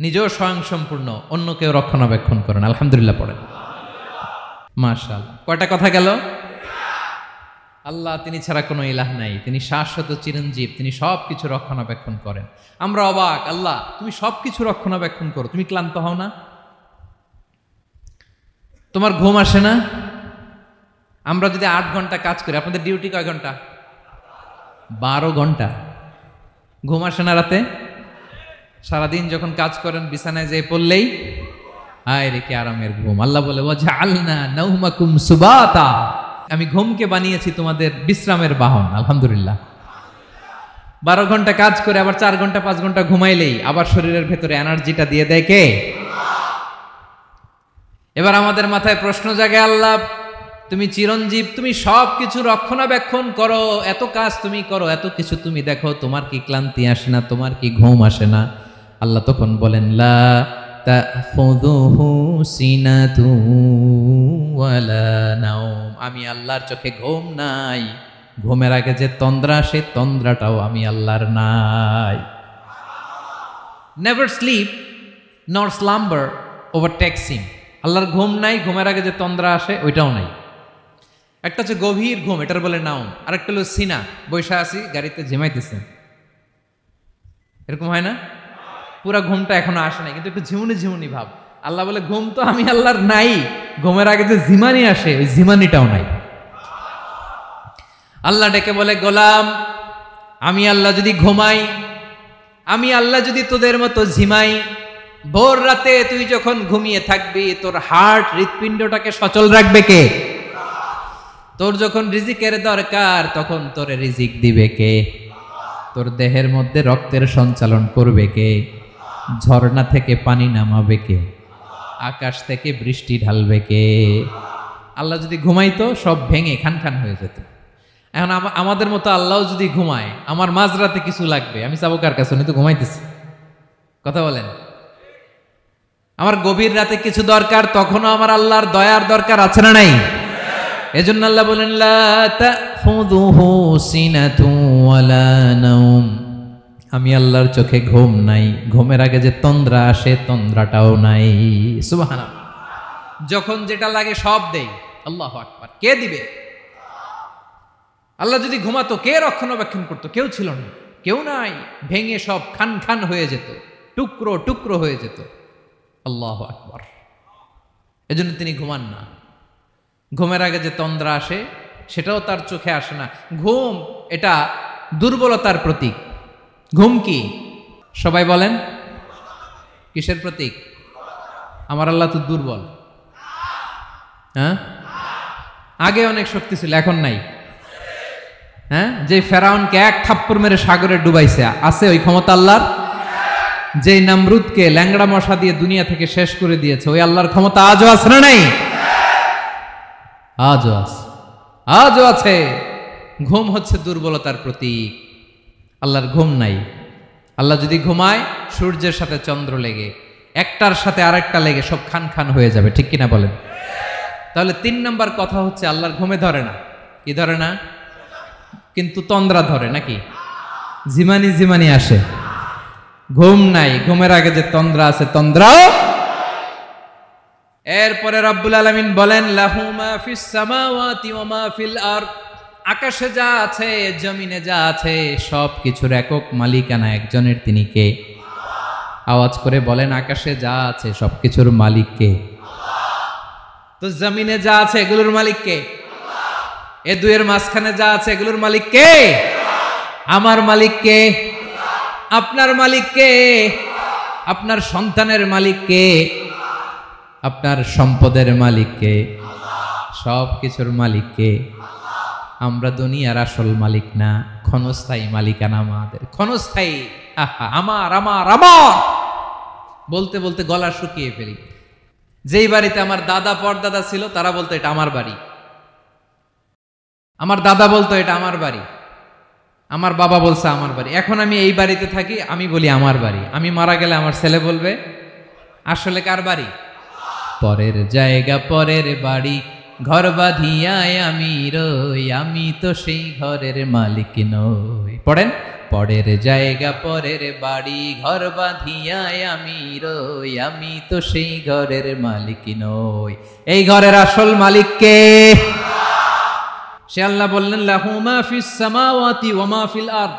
নিজেও স্বয়ংসম্পূর্ণ, অন্যকেও রক্ষণাবেক্ষণ করেন। আলহামদুলিল্লাহ পড়েন। মাশাআল্লাহ। কয়টা কথা গেল? আল্লাহ তিনি ছাড়া কোনো ইলাহ নাই, তিনি শাশ্বত চিরঞ্জীব, তিনি সব কিছু রক্ষণাবেক্ষণ করেন। আমরা অবাক, আল্লাহ তুমি সব কিছু রক্ষণাবেক্ষণ করো, তুমি ক্লান্ত হও না? তোমার ঘুম আসে না? আমরা যদি 8 ঘন্টা কাজ করি, আপনাদের ডিউটি কয় ঘন্টা? 12 ঘন্টা। ঘুম আসে না রাতে? সারাদিন যখন কাজ করেন বিছানায় যেয়ে পড়লেই হায় রে কি আরামের ঘুম। আল্লাহ বলে ওয়াজআলনা নাওমাকুম সুবাতা, আমি ঘুমকে বানিয়েছি তোমাদের বিশ্রামের বাহন। আলহামদুলিল্লাহ। 12 ঘন্টা কাজ করে আবার 4 ঘন্টা 5 ঘন্টা ঘুমাইলেই আবার শরীরের ভেতরে এনার্জিটা দিয়ে দেয় কে? এবার আমাদের মাথায় প্রশ্ন জাগে, আল্লাহ তুমি চিরঞ্জীব, তুমি সব কিছু রক্ষণাবেক্ষণ করো, এত কাজ তুমি করো, এত কিছু তুমি দেখো, তোমার কি ক্লান্তি আসে না? তোমার কি ঘুম আসে না? আল্লাহ তখন বলেন লা তাখুযুহু সিনাতু ওয়ালা নাওম, আমি আল্লাহর চোখে ঘুম নাই, ঘুমের আগে যে তন্দ্রা, সে তন্দ্রাটাও আমি আল্লাহর নাই। নেভার স্লিপ নর স্লাম্বার ওভারটেকস হিম। আল্লাহর ঘুম নাই, ঘুমের আগে যে তন্দ্রা আসে ওইটাও নাই। একটা হচ্ছে গভীর ঘুম, এটার বলে নাওম, আরেকটা হলো সিনা, বৈশা আছি গাড়িতে ঝিমাইতেছেন, এরকম হয় না? পুরা ঘুমটা এখনো আসে নাই, কিন্তু একটু ঝিমুনি ঝিমুনি ভাব। আল্লাহ বলে ঘুম তো আমি আল্লাহর নাই, ঘুমের আগে যে ঝিমানি আসে ওই ঝিমানিটাও নাই। আল্লাহ ডেকে বলে গোলাম, আমি আল্লাহ যদি ঘুমাই, আমি আল্লাহ যদি তোদের মতো ঝিমাই, ভোর রাতে তুই যখন ঘুমিয়ে থাকবি তোর হার্ট, হৃৎপিণ্ডটাকে সচল রাখবে কে? তোর যখন রিজিকের দরকার তখন তোর রিজিক দিবে কে? তোর দেহের মধ্যে রক্তের সঞ্চালন করবে কে? ঝর্ণা থেকে পানি নামাবে কে? আকাশ থেকে বৃষ্টি ঢালবে কে? আল্লাহ যদি ঘুমাইতো সব ভেঙে খান খান হয়ে যেত। এখন আমাদের মতো আল্লাহ যদি ঘুমায়, আমার মাঝরাতে কিছু লাগবে, আমি যাবো কার কাছে? উনি তো ঘুমাইতেছে। কথা বলেন। আমার গভীর রাতে কিছু দরকার, তখনও আমার আল্লাহর দয়ার দরকার আছে না নাই? এজন্য আল্লাহ বলেন লা তাখুযুহু সিনাতু ওয়ালা নাওম, আমি আল্লাহর চোখে ঘুম নাই, ঘুমের আগে যে তন্দ্রা আসে তন্দ্রাটাও নাই। সুবহানাল্লাহ। যখন যেটা লাগে সব দেই। আল্লাহু আকবার। কে দিবে? আল্লাহ যদি ঘুমাতো, কে রক্ষণাবেক্ষণ করতো? কেউ ছিল না, কেউ নাই। ভেঙে সব খান খান হয়ে যেত, টুকরো টুকরো হয়ে যেত। আল্লাহু আকবার। এজন্য তিনি ঘুমান না। ঘুমের আগে যে তন্দ্রা আসে সেটাও তার চোখে আসে না। ঘুম এটা দুর্বলতার প্রতীক। ঘুম কি? সবাই বলেন, কিসের প্রতীক? আমার আল্লাহ তো দুর্বল। হ্যাঁ, আগে অনেক শক্তি ছিল, এখন নাই। হ্যাঁ, যে ফেরাউনকে এক থাপ্পড় মেরে সাগরে ডুবাইছে, আছে ওই ক্ষমতা আল্লাহর? যে নমরুদকে ল্যাংড়া মশা দিয়ে দুনিয়া থেকে শেষ করে দিয়েছে, ওই আল্লাহর ক্ষমতা আজও আছে না নাই? আজও আছে, আজও আছে। ঘুম হচ্ছে দুর্বলতার প্রতীক। আল্লাহর ঘুম নাই। আল্লাহ যদি ঘুমায়, সূর্যের সাথে চন্দ্র লেগে, একটার সাথে আরেকটা লেগে সব খান খান হয়ে যাবে, ঠিক কিনা বলেন? তাহলে 3 নম্বর কথা হচ্ছে আল্লাহর ঘুমে ধরে না। কি ধরে না? কিন্তু তন্দ্রা ধরে নাকি? জিমানি জিমানি আসে। ঘুম নাই, ঘুমের আগে যে তন্দ্রা আছে, তন্দ্রাও। এরপরে রব্বুল আলামিন বলেন, লাহু মা ফিস সামাওয়াতি ওয়া মা ফিল আরদ। আকাশে যা আছে, জমিনে যা আছে, সব কিছুর একক মালিকানা একজনের। তিনি কে? আওয়াজ করে বলেন, আকাশে যা আছে সব কিছুর মালিক কে? তো জমিনে যা আছে এগুলোর মালিক কে? এ দুয়ের মাঝখানে যা আছে এগুলোর মালিক কে? আমার মালিক কে? আপনার মালিক কে? আপনার সন্তানের মালিক কে? আপনার সম্পদের মালিক কে? সব কিছুর মালিক কে? আমরা দুনিয়ার আসল মালিক না, ক্ষণস্থায়ী মালিকানা আমাদের। ক্ষণস্থায়ী। আমার আমার আমার বলতে বলতে গলা শুকিয়ে ফেলি। যেই বাড়িতে আমার দাদা পরদাদা ছিল, তারা বলতো এটা আমার বাড়ি। আমার দাদা বলতো এটা আমার বাড়ি, আমার বাবা বলছে আমার বাড়ি। এখন আমি এই বাড়িতে থাকি, আমি বলি আমার বাড়ি। আমি মারা গেলে আমার ছেলে বলবে আসলে কার বাড়ি? পরের জায়গা পরের বাড়ি, ঘর বাঁধিয়ায় আমি রই, আমি তো সেই ঘরের মালিক নই। পড়েন, পরের জায়গা পরের বাড়ি, ঘর বাঁধিয়ায় আমি রই, আমি তো সেই ঘরের মালিক নই। এই ঘরের আসল মালিক কে? সে আল্লাহ বললেন, লাহু মা ফিস সামাওয়াতি ওয়া মা ফিল আরদ।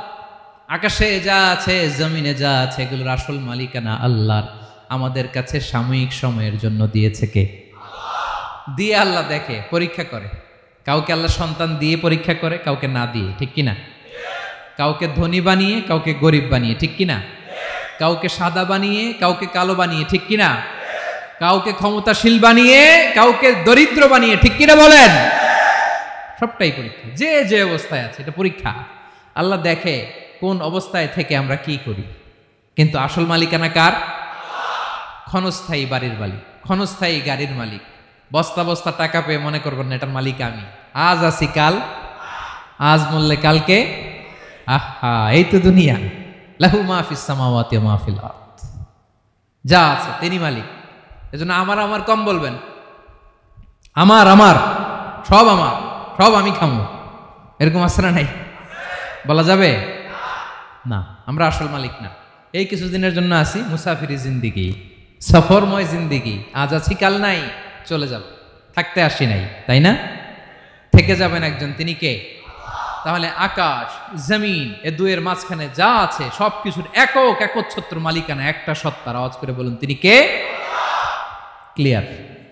আকাশে যা আছে, জমিনে যা আছে, এগুলোর আসল মালিকানা আল্লাহর। আমাদের কাছে সাময়িক সময়ের জন্য দিয়েছে কে? দিয়ে আল্লাহ দেখে, পরীক্ষা করে। কাউকে আল্লাহ সন্তান দিয়ে পরীক্ষা করে, কাউকে না দিয়ে, ঠিক কিনা? কাউকে ধনী বানিয়ে, কাউকে গরিব বানিয়ে, ঠিক কিনা? কাউকে সাদা বানিয়ে, কাউকে কালো বানিয়ে, ঠিক কিনা? কাউকে ক্ষমতাশীল বানিয়ে, কাউকে দরিদ্র বানিয়ে, ঠিক কিনা বলেন? সবটাই পরীক্ষা। যে যে অবস্থায় আছে এটা পরীক্ষা। আল্লাহ দেখে কোন অবস্থায় থেকে আমরা কি করি। কিন্তু আসল মালিকানা কার? ক্ষণস্থায়ী বাড়ির মালিক, ক্ষণস্থায়ী গাড়ির মালিক। বস্তা বস্তা টাকা পেয়ে মনে করবেন না এটার মালিক আমি। আজ আছি কাল, আজ মরলে কালকে। আহা, এই তো দুনিয়া। লাহু মা ফিস সামাওয়াতি ওয়া মা ফিল আরদ। যা আছে তিনি মালিক। এজন্য আমার আমার কম বলবেন। আমার আমার সব আমার, সব আমি খামো, এরকম আসরা নাই? বলা যাবে না। আমরা আসল মালিক না। এই কিছুদিনের জন্য আসি, মুসাফিরি জিন্দিগি, সফরময় জিন্দিগি। আজ আছি কাল নাই, চলে যাব। থাকতে আসি নাই, তাই না? থেকে যাবেন একজন, তিনি কে? তাহলে আকাশ জমিন এ দুয়ের মাঝখানে যা আছে সব কিছুর একক একচ্ছত্র মালিকানা একটা সত্তার। আওয়াজ করে বলুন তিনি কে? ক্লিয়ার।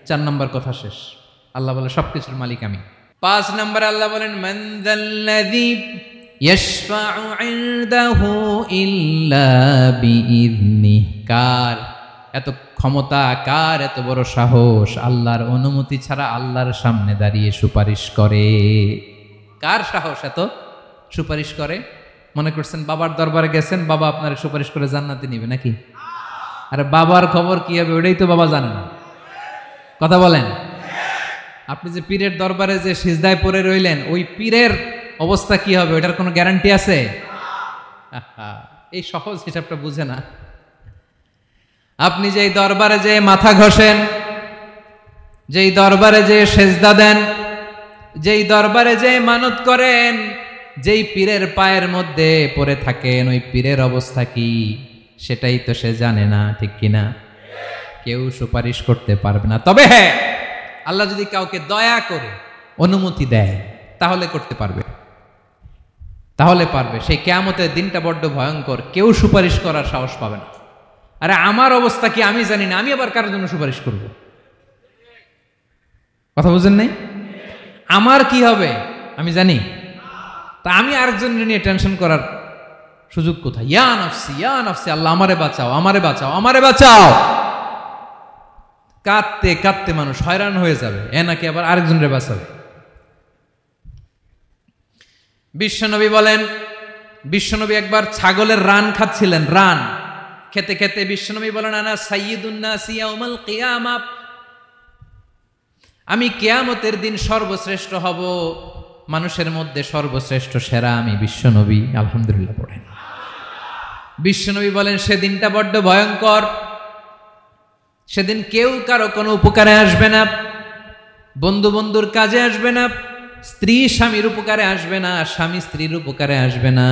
4 নম্বর কথা শেষ। আল্লাহ বলে সবকিছুর মালিক আমি। 5 নম্বর আল্লাহ বলেন, মান যাল্লাযী ইয়াশফাউ ইনদাহু ইল্লা বিইযনিহি। কার এত ক্ষমতা, কার এত বড় সাহস, আল্লাহর অনুমতি ছাড়া আল্লাহর সামনে দাঁড়িয়ে সুপারিশ করে? কার সাহস এত সুপারিশ করে? মনে করছেন বাবার দরবারে গেছেন, বাবা আপনার সুপারিশ করে জান্নাতে নিবে নাকি? আরে বাবার খবর কি হবে ওটাই তো বাবা জানে না। কথা বলেন। আপনি যে পীরের দরবারে যে সিজদায় পড়ে রইলেন, ওই পীরের অবস্থা কি হবে ওটার কোনো গ্যারান্টি আছে? এই সহজ হিসাবটা বুঝে না। আপনি যেই দরবারে যে মাথা ঘষেন, যেই দরবারে যে সেজদা দেন, যেই দরবারে যে মানত করেন, যেই পীরের পায়ের মধ্যে পড়ে থাকেন, ওই পীরের অবস্থা কি সেটাই তো সে জানে না, ঠিক কিনা? কেউ সুপারিশ করতে পারবে না। তবে হ্যাঁ, আল্লাহ যদি কাউকে দয়া করে অনুমতি দেয় তাহলে করতে পারবে। তাহলে পারবে। সেই কিয়ামতের দিনটা বড্ড ভয়ঙ্কর, কেউ সুপারিশ করার সাহস পাবে না। আরে আমার অবস্থা কি আমি জানি না, আমি আবার কারোর জন্য সুপারিশ করব? কথা বুঝেন নাই? আমার কি হবে আমি জানি, তা আমি আরেকজনের নিয়ে টেনশন করার সুযোগ কোথায়? ইয়া নাফসি, আল্লাহ আমারে বাঁচাও, আমারে বাঁচাও, আমারে বাঁচাও। কাঁদতে কাঁদতে মানুষ হয়রান হয়ে যাবে, এ নাকি আবার আরেকজনের বাঁচাবে। বিশ্বনবী বলেন, বিশ্বনবী একবার ছাগলের রান খাচ্ছিলেন, রান খেতে খেতে বিশ্বনবী বলেন, আনা সাইয়্যিদুন নাসি ইয়াউমাল কিয়ামা, আমি কিয়ামতের দিন সর্বশ্রেষ্ঠ হব, মানুষের মধ্যে সর্বশ্রেষ্ঠ সেরা আমি বিশ্বনবী। আলহামদুলিল্লাহ পড়েন। বিশ্বনবী বলেন, সেদিনটা বড্ড ভয়ঙ্কর, সেদিন কেউ কারো কোনো উপকারে আসবে না, বন্ধু বন্ধুর কাজে আসবে না, স্ত্রী স্বামীর উপকারে আসবে না, স্বামী স্ত্রীর উপকারে আসবে না,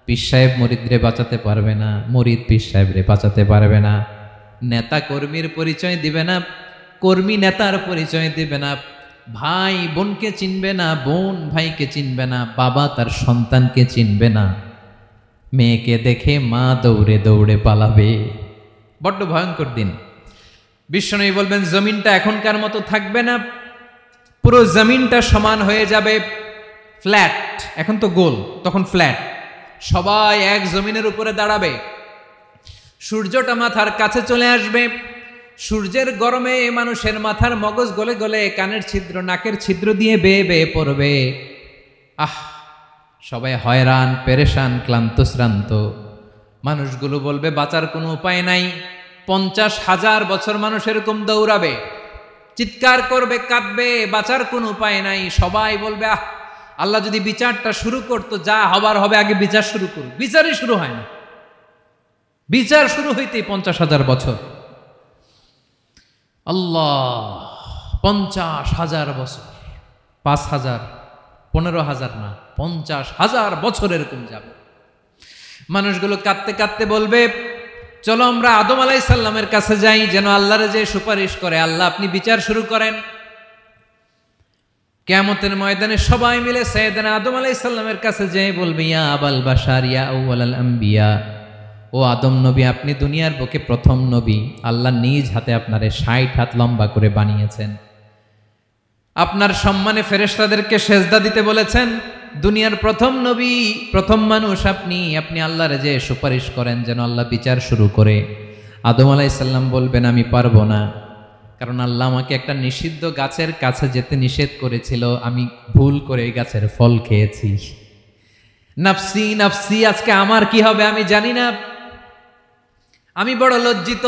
পীর সাহেব মুরিদরে বাঁচাতে পারবে না, মুরিদ পীর সাহেবরে বাঁচাতে পারবে না, নেতা কর্মীর পরিচয় দিবে না, কর্মী নেতার পরিচয় দিবে না, ভাই বোনকে চিনবে না, বোন ভাইকে চিনবে না, বাবা তার সন্তানকে চিনবে না, মেয়েকে দেখে মা দৌড়ে দৌড়ে পালাবে। বড্ড ভয়ঙ্কর দিন। বিশ্বনবী বলবেন, জমিনটা এখনকার মতো থাকবে না, পুরো জমিনটা সমান হয়ে যাবে, ফ্ল্যাট। এখন তো গোল, তখন ফ্ল্যাট। সবাই এক জমিনের উপরে দাঁড়াবে, সূর্যটা মাথার কাছে চলে আসবে, সূর্যের গরমে মানুষের মাথার মগজ গলে গলে কানের ছিদ্র নাকের ছিদ্র দিয়ে বেয়ে বেয়ে পড়বে। সবাই হয়রান, পেরেশান, ক্লান্ত শ্রান্ত। মানুষগুলো বলবে বাঁচার কোনো উপায় নাই। 50,000 বছর মানুষ এরকম দৌড়াবে, চিৎকার করবে, কাঁদবে, বাঁচার কোনো উপায় নাই। সবাই বলবে আল্লাহ যদি বিচারটা শুরু করতো, যা হবার হবে, আগে বিচার শুরু করুক। বিচারই শুরু হয় না, বিচার শুরু হইতেই 50,000 বছর। আল্লাহ, 50,000 বছর, 5,000, 15,000 না, 50,000 বছর এরকম যাবে। মানুষগুলো কাঁদতে কাঁদতে বলবে, চলো আমরা আদম আলাইহিস সালামের কাছে যাই, যেন আল্লাহরে যে সুপারিশ করে, আল্লাহ আপনি বিচার শুরু করেন। কিয়ামতের ময়দানে সবাই মিলে সাইয়েদনা আদম আলাইহিস সালামের কাছে যেয়ে বলবে, ইয়া আবাল বাশার, ইয়া আউয়ালাল আম্বিয়া, ও আদম নবী, আপনি দুনিয়ার বুকে প্রথম নবী, আল্লাহ নিজ হাতে আপনারে 60 হাত লম্বা করে বানিয়েছেন, আপনার সম্মানে ফেরেশতাদেরকে সেজদা দিতে বলেছেন, দুনিয়ার প্রথম নবী, প্রথম মানুষ আপনি, আপনি আল্লাহরে যে সুপারিশ করেন যেন আল্লাহ বিচার শুরু করে। আদম আলাইহিস সালাম বলবেন, আমি পারবো না, কারণ আল্লাহ আমাকে একটা নিষিদ্ধ গাছের কাছে যেতে নিষেধ করেছিল, আমি ভুল করে এই গাছের ফল খেয়েছি। নাফসি নাফসি, আজকে আমার কি হবে আমি জানি না, আমি বড় লজ্জিত।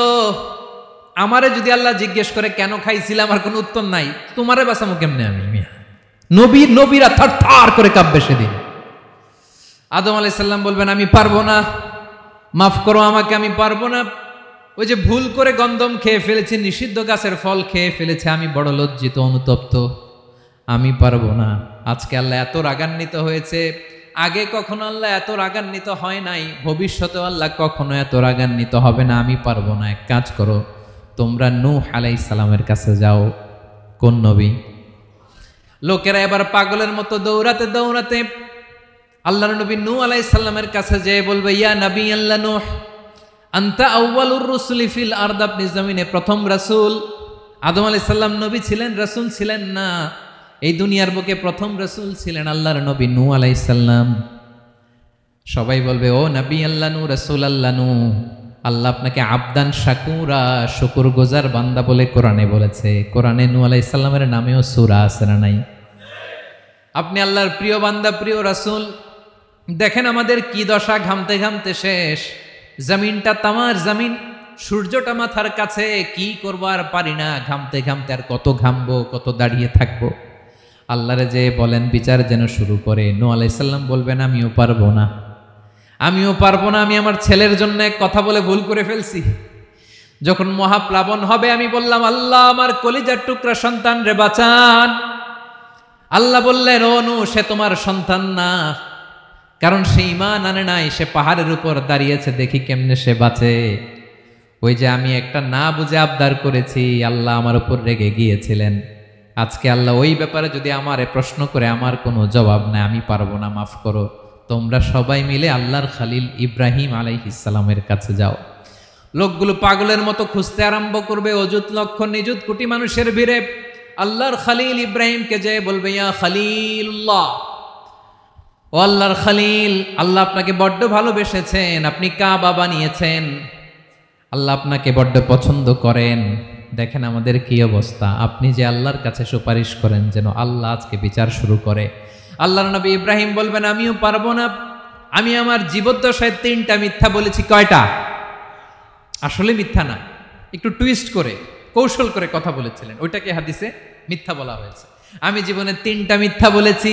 আমারে যদি আল্লাহ জিজ্ঞেস করে কেন খাইছিলাম, আমার কোনো উত্তর নাই, তোমারে বাঁচামো কেমনে আমি? নবীরা থার থার করে কাঁপবে সেদিন। আদম আলাইহিস সালাম বলবেন, আমি পারবো না, মাফ করো আমাকে, আমি পারবো না, ওই যে ভুল করে গন্ধম খেয়ে ফেলেছি, নিষিদ্ধ গাছের ফল খেয়ে ফেলেছে, আমি বড় লজ্জিত, অনুতপ্ত, আমি পারবো না। আজকে আল্লাহ এত রাগান্বিত হয়েছে, আগে কখনো আল্লাহ এত রাগান্বিত হয় নাই, ভবিষ্যতেও আল্লাহ কখনো এত রাগান্বিত হবে না, আমি পারবো না। এক কাজ করো, তোমরা নূহ আলাইহিস সালামের কাছে যাও। কোন নবী? লোকেরা এবার পাগলের মতো দৌড়াতে দৌড়াতে আল্লাহর নবী নূহ আলাইহিস সালামের কাছে যেয়ে বলবে, ইয়া নবী আল্লাহ নূহ, আনতা আউয়ালুর রুসুলি ফিল আরদ, আপনি জমিনে প্রথম রাসূল। আদম আলাইহিস সালাম নবী ছিলেন, রাসূল ছিলেন না, এই দুনিয়ার বুকে প্রথম রাসূল ছিলেন আল্লাহর নবী নূহ আলাইহিস সালাম। সবাই বলবে, ও নবী আল্লাহ নূহ, রাসূল আল্লাহ নূহ, আল্লাহ আপনাকে আবদান শাকুরা, শুকর গুজার বান্দা বলে কোরআনে বলেছে। কোরআনে নূহ আলাইহিস সালামের নামেও সূরা আছে না নাই? আপনি আল্লাহর প্রিয় বান্দা, প্রিয় রাসূল। দেখেন আমাদের কি দশা, ঘামতে ঘামতে শেষ, জমিনটা তামার জমিন, সূর্যটা মাথার কাছে, কি করবো আর পারি না, ঘামতে ঘামতে আর কত ঘামবো, কত দাঁড়িয়ে থাকবো। আল্লাহরে যে বলেন বিচার যেন শুরু করে। নূহ আলাইহিস সালাম বলবেন, আমিও পারবো না, আমিও পারবো না, আমি আমার ছেলের জন্য এক কথা বলে ভুল করে ফেলছি। যখন মহাপ্লাবন হবে আমি বললাম, আল্লাহ আমার কলিজার টুকরা সন্তান রে বাঁচান। আল্লাহ বললেন, ও নূহ, সে তোমার সন্তান না, কারণ সে ঈমান আনে নাই, সে পাহাড়ের উপর দাঁড়িয়েছে, দেখি কেমনে সে বাঁচে। ওই যে আমি একটা না বুঝে আবদার করেছি, আল্লাহ আমার উপর রেগে গিয়েছিলেন। আজকে আল্লাহ ওই ব্যাপারে যদি আমারে প্রশ্ন করে, আমার কোনো জবাব নাই, আমি পারবো না, মাফ করো। তোমরা সবাই মিলে আল্লাহর খালিল ইব্রাহিম আলাইহিস সালামের কাছে যাও। লোকগুলো পাগলের মতো খুঁজতে আরম্ভ করবে, অযুত লক্ষ নিযুত কোটি মানুষের ভিড়ে আল্লাহর খালিল ইব্রাহিমকে যেয়ে বলবে, ইয়া খালিলুল্লাহ, ও আল্লাহর খালিল, আল্লাহ আপনাকে বড্ড ভালোবেসেছেন, আপনি কাবা বানিয়েছেন, আল্লাহ আপনাকে বড্ড পছন্দ করেন। দেখেন আমাদের কি অবস্থা, আপনি যে আল্লাহর কাছে সুপারিশ করেন যেন আল্লাহ আজকে বিচার শুরু করে। আল্লাহর নবী ইব্রাহিম বলবেন, আমিও পারবো না, আমি আমার জীবদ্দশায় 3টা মিথ্যা বলেছি। কয়টা? আসলে মিথ্যা না, একটু টুইস্ট করে কৌশল করে কথা বলেছিলেন, ওইটাকে হাদিসে মিথ্যা বলা হয়েছে। আমি জীবনে 3টা মিথ্যা বলেছি,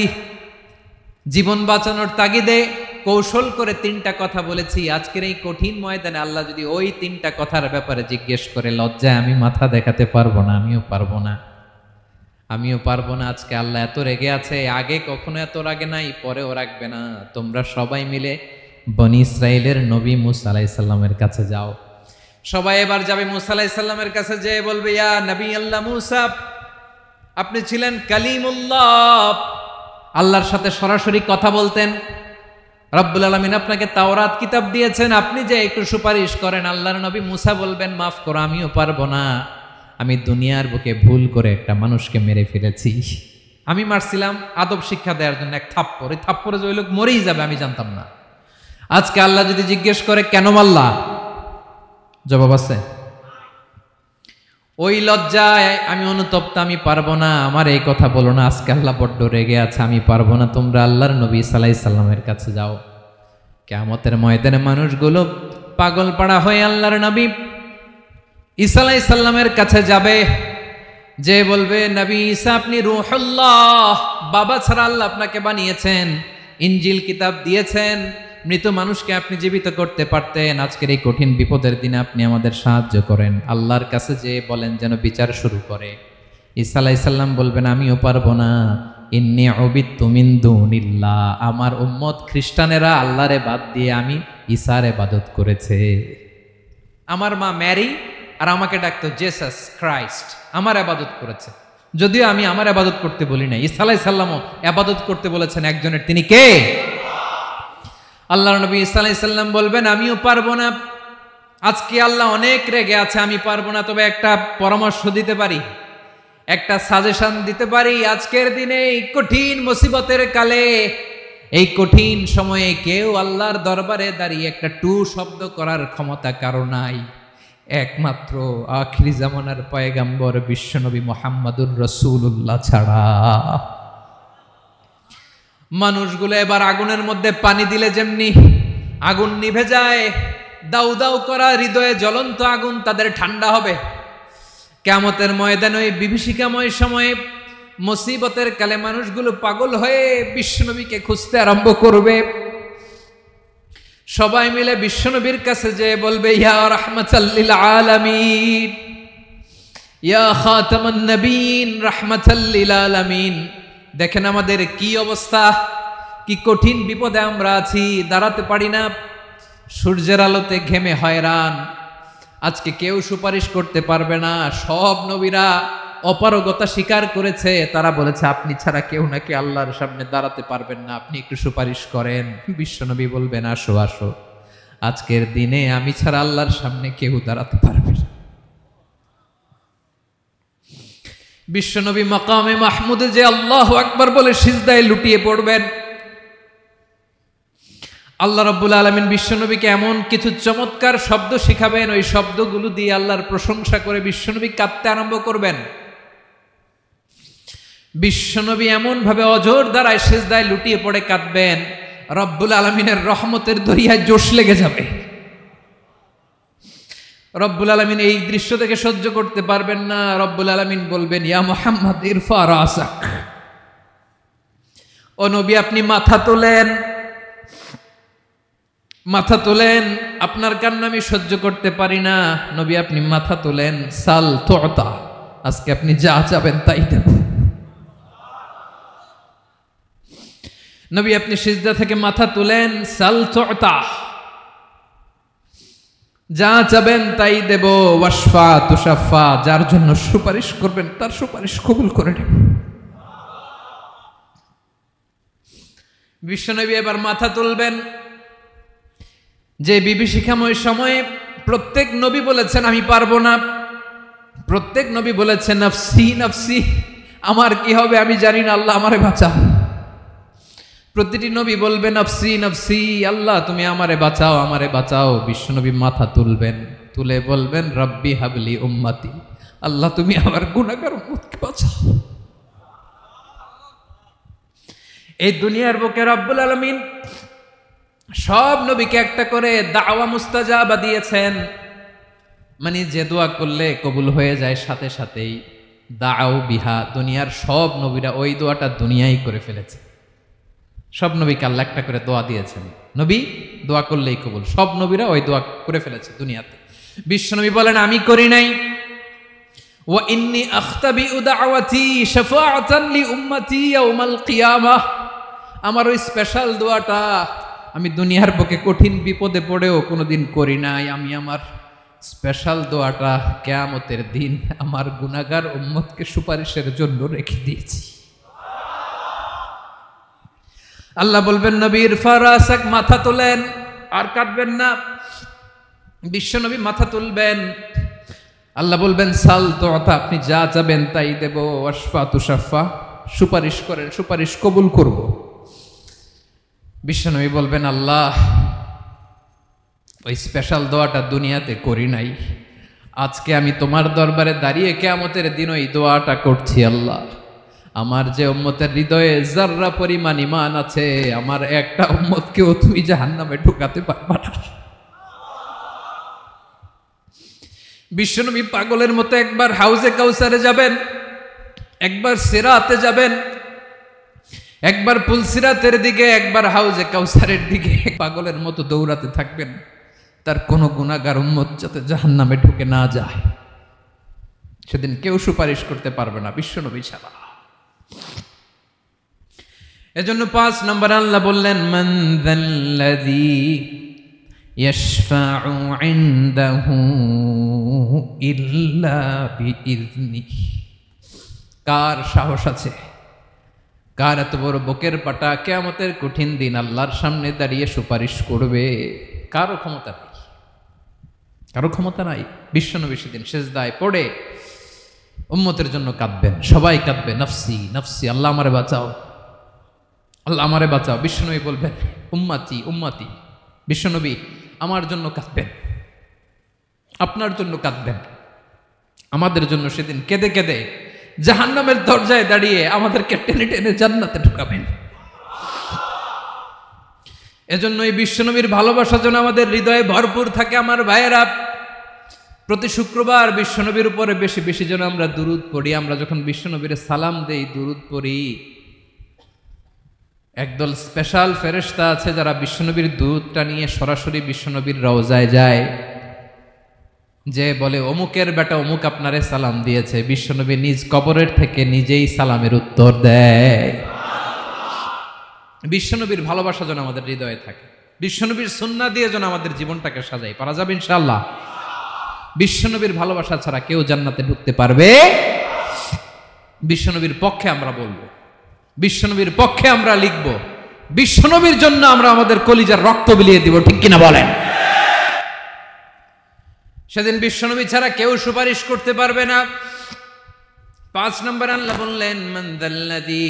জীবন বাঁচানোর তাগিদে কৌশল করে 3টা কথা বলেছি। আজকের এই কঠিন ময়দানে আল্লাহ যদি ওই 3টা কথার ব্যাপারে জিজ্ঞেস করে, লজ্জায় আমি মাথা দেখাতে পারবো না, আমিও পারবো না, আমিও পারবো না। আজকে আল্লাহ এত রেগে আছে, আগে কখনো এত রাগে নাই, পরেও রাখবে না। তোমরা সবাই মিলে বনি ইসরাইলের নবী মুসা আলাইহিস সালামের কাছে যাও। সবাই এবার যাবে মুসা আলাইহিস সালামের কাছে, যেয়ে বলবে, ইয়া নবী আল্লাহ মুসা, আপনি ছিলেন কালিমুল্লাহ, আল্লাহর সাথে সরাসরি কথা বলতেন, রব্বুল আলামিন আপনাকে তাওরাত কিতাব দিয়েছেন, আপনি যে একটু সুপারিশ করেন। আল্লাহর নবী মুসা বলবেন, মাফ করো, আমিও পারবো না, আমি দুনিয়ার বুকে ভুল করে একটা মানুষকে মেরে ফেলেছি। আমি মারছিলাম আদব শিক্ষা দেওয়ার জন্য এক থাপ্পড়, এই থাপ্পড়ে যে ওই লোক মরেই যাবে আমি জানতাম না। আজকে আল্লাহ যদি জিজ্ঞেস করে কেন মারলা, জবাব আছে? ওই লজ্জায় আমি অনুতপ্ত, আমি পারবো না, আমার এই কথা বলো না, আজকে আল্লাহ বড্ড রেগে আছে, আমি পারবো না। তোমরা আল্লাহর নবী ঈসা আলাইহিস সালামের কাছে যাও। কিয়ামতের ময়দানে মানুষগুলো পাগল পাড়া হয়ে আল্লাহর নবী ঈসা আলাইহিস সালামের কাছে যাবে, যে বলবে, নবী ঈসা আপনি রূহুল্লাহ, বাবা ছাড়া আল্লাহ আপনাকে বানিয়েছেন, ইনজিল কিতাব দিয়েছেন, মৃত মানুষকে আপনি জীবিত করতে পারতেন, আজকের এই কঠিন বিপদের দিনে আপনি আমাদের সাহায্য করেন। আল্লাহর কাছে যে বলেন যেন বিচার শুরু করে। ঈসা আলাইহিস সালাম বলবেন, আমিও পারবো না, ইন্নী উবিদতু মিন দুনিল্লাহ, আমার উম্মত খ্রিস্টানেরা আল্লাহরে বাদ দিয়ে আমি ঈসার ইবাদত করেছে। আমার মা ম্যারি আর আমাকে ডাকতো জেসাস ক্রাইস্ট, আমার ইবাদত করেছে, যদিও আমি আমার ইবাদত করতে বলি না। ঈসা আলাইহিস সালামও ইবাদত করতে বলেছেন একজনের, তিনি কে? আল্লাহর নবী ঈসা আলাইহিস সালাম বলবেন, আমিও পারবো না, আজকে আল্লাহ অনেক রেগে আছে, আমি পারবো না, তবে একটা পরামর্শ দিতে পারি, একটা সাজেশন দিতে পারি। আজকের দিনে এই কঠিন মুসিবতের কালে, এই কঠিন সময়ে কেউ আল্লাহর দরবারে দাঁড়িয়ে একটা টু শব্দ করার ক্ষমতা কারো নাই, একমাত্র আখিরি জামানার পয়গাম্বর বিশ্বনবী মুহাম্মাদুর রাসূলুল্লাহ ছাড়া। মানুষগুলো এবার আগুনের মধ্যে পানি দিলে যেমনি আগুন নিভে যায়, দাউ দাউ করা হৃদয়ে জ্বলন্ত আগুন তাদের ঠান্ডা হবে। কিয়ামতের ময়দানে ওই বিভীষিকাময় সময়ে, মুসিবতের কালে মানুষগুলো পাগল হয়ে বিশ্বনবীকে খুঁজতে আরম্ভ করবে। সবাই মিলে বিশ্বনবীর কাছে যেয়ে বলবে, ইয়া রাহমাতাল লিল আলামিন, ইয়া খাতামান নবীন, রাহমাতাল লিল আলামিন, দেখেন আমাদের কি অবস্থা, কি কঠিন বিপদে আমরা আছি, দাঁড়াতে পারি না, সূর্যের আলোতে ঘেমে হয়রান, আজকে কেউ সুপারিশ করতে পারবে না। সব নবীরা অপারগতা স্বীকার করেছে, তারা বলেছে আপনি ছাড়া কেউ নাকি আল্লাহর সামনে দাঁড়াতে পারবেন না, আপনি একটু সুপারিশ করেন। বিশ্বনবী বলবেন, আসো আসো, আজকের দিনে আমি ছাড়া আল্লাহর সামনে কেউ দাঁড়াতে পারবে না। বিশ্বনবী মাকামে মাহমুদে যে আল্লাহু আকবার বলে সিজদায় লুটিয়ে পড়বেন, আল্লাহ রাব্বুল আলামিন বিশ্বনবীকে এমন কিছু চমৎকার শব্দ শিখাবেন, ওই শব্দগুলো দিয়ে আল্লাহর প্রশংসা করে বিশ্বনবী কাঁদতে আরম্ভ করবেন। বিশ্বনবী এমন ভাবে অজর দ্বারায় সিজদায় লুটিয়ে পড়ে কাঁদবেন, রব্বুল আলামিনের রহমতের দরিয়ায় জোশ লেগে যাবে। রব্বুল আলামিন এই দৃশ্য থেকে সহ্য করতে পারবেন না। রব্বুল আলামিন বলবেন, ইয়া মুহাম্মদ ইরফা রাসাক, ও নবী আপনি মাথা তোলেন, মাথা তোলেন, আপনার কান্না আমি সহ্য করতে পারি না। নবী আপনি মাথা তোলেন, সাল তুতা, আজকে আপনি যা চাবেন তাই দেব। নবী আপনি সিজদা থেকে মাথা তুলেন, সাল তুতা, যা চাবেন তাই দেব। ওয়াশফা তুশাফা, যার জন্য সুপারিশ করবেন তার সুপারিশ কবুল করে নেব। বিশ্বনবী এবার মাথা তুলবেন। যে বিভীষিকাময় সময়ে প্রত্যেক নবী বলেছেন আমি পারবো না, প্রত্যেক নবী বলেছেন নফসি নফসি, আমার কি হবে আমি জানি না, আল্লাহ আমারে বাঁচাও। প্রতিটি নবী বলবে নফসি নফসি, আল্লাহ তুমি আমারে বাঁচাও আমারে বাঁচাও। বিশ্বনবী মাথা তুলবেন, তুলে বলবেন রব্বি হাবলি উম্মতি, আল্লাহ তুমি আমার গুনাহগার উম্মতকে বাঁচাও। এই দুনিয়ার বুকে রব্বুল আলামিন সব নবীকে একটা করে দাওয়া মুস্তাজাবা দিয়েছেন, মানে যে দোয়া করলে কবুল হয়ে যায় সাথে সাথেই। দাও বিহা, দুনিয়ার সব নবীরা ওই দোয়াটা দুনিয়ায় করে ফেলেছে। সব নবীকে আল্লাহ একটা করে দোয়া দিয়েছেন, নবী দোয়া করলেই কবুল। সব নবীরা ওই দোয়া করে ফেলেছে দুনিয়াতে। বিশ্বনবী বলেন আমি করি নাই। ওয়া ইন্নী আখতাবিউ দাওয়াতি শাফাআতান লি উম্মতি ইয়াউমাল কিয়ামাহ, আমার ওই স্পেশাল দোয়াটা আমি দুনিয়ার বুকে কঠিন বিপদে পড়েও কোনোদিন করি নাই। আমি আমার স্পেশাল দোয়াটা কিয়ামতের দিন আমার গুনাহগার উম্মতকে সুপারিশের জন্য রেখে দিয়েছি। আল্লাহ বলবেন নবীর ফারাসাক, মাথা তোলেন, আর কাটবেন না। বিশ্বনবী মাথা তুলবেন, আল্লাহ বলবেন সাল তোতা, আপনি যা চাবেন তাই দেব। ওয়াশফা তুশাফা, সুপারিশ করেন, সুপারিশ কবুল করব। বিশ্বনবী বলবেন আল্লাহ ওই স্পেশাল দোয়াটা দুনিয়াতে করি নাই, আজকে আমি তোমার দরবারে দাঁড়িয়ে কিয়ামতের দিন ওই দোয়াটা করছি। আল্লাহ আমার যে উম্মতের হৃদয়ে যাররা পরিমাণ ঈমান আছে, আমার একটা উম্মতকেও তুমি জাহান্নামে ঢুকাতে পারবা না। বিশ্বনবী পাগলের মতো একবার হাউজে কাউসারে যাবেন, একবার সিরাতে যাবেন, একবার পুলসিরাতের দিকে, একবার হাউজে কাউসারের দিকে পাগলের মতো দৌড়াতে থাকবেন, তার কোনো গুনাহগার উম্মত যাতে জাহান্নামে ঢুকে না যায়। সেদিন কেউ সুপারিশ করতে পারবে না বিশ্বনবী ছাড়া। এজন্য 5 নম্বর আল্লাহ বললেন মান যাল্লাযী ইয়াশফাউ ইনদাহু ইল্লা বিইযনিহি, কার সাহস আছে, কার এত বড় বুকের পাটা কিয়ামতের কঠিন দিন আল্লাহর সামনে দাঁড়িয়ে সুপারিশ করবে? কারো ক্ষমতা নাই, কারো ক্ষমতা নাই। বিশ্বনবী সেদিন সিজদায় পড়ে উম্মতের জন্য কাঁদবেন, সবাই কাঁদবে নফসি নফসি, আল্লাহ আমারে বাঁচাও, আল্লাহ আমারে বাঁচাও। বিশ্বনবী বলবেন উম্মতি উম্মতি, বিশ্বনবী আমার জন্য কাঁদবেন, আপনার জন্য কাঁদবেন, আমাদের জন্য সেদিন কেঁদে কেঁদে জাহান্নামের দরজায় দাঁড়িয়ে আমাদেরকে টেনে টেনে জান্নাতে ঢুকাবেন। এজন্য এই বিশ্বনবীর ভালোবাসা যেন আমাদের হৃদয়ে ভরপুর থাকে। আমার ভাইয়েরা, প্রতি শুক্রবার বিশ্বনবীর উপরে বেশি বেশি যেন আমরা দুরূদ পড়ি। আমরা যখন বিশ্বনবীর সালাম দেই, দুরূদ পড়ি, একদল স্পেশাল ফেরেশতা আছে যারা বিশ্বনবীর দুরূদটা নিয়ে সরাসরি বিশ্বনবীর রওজায় যায়, যে বলে অমুকের বেটা অমুক আপনারে সালাম দিয়েছে। বিশ্বনবী নিজ কবরের থেকে নিজেই সালামের উত্তর দেয়। বিশ্বনবীর ভালোবাসা যেন আমাদের হৃদয়ে থাকে, বিশ্বনবীর সুন্নাহ দিয়ে যেন আমাদের জীবনটাকে সাজাই। পারা যাবে ইনশাআল্লাহ। বিশ্বনবীর ভালোবাসা ছাড়া কেউ জান্নাতে ঢুকতে পারবে? বিশ্বনবীর পক্ষে আমরা বলবো, বিশ্বনবীর পক্ষে আমরা লিখব, বিশ্বনবীর জন্য আমরা আমাদের কলিজার রক্ত বিলিয়ে দিব, ঠিক কিনা বলেন? সেদিন বিশ্বনবী ছাড়া কেউ সুপারিশ করতে পারবে না। 5 নম্বর আল্লাহ বললেন মান যাল্লাযী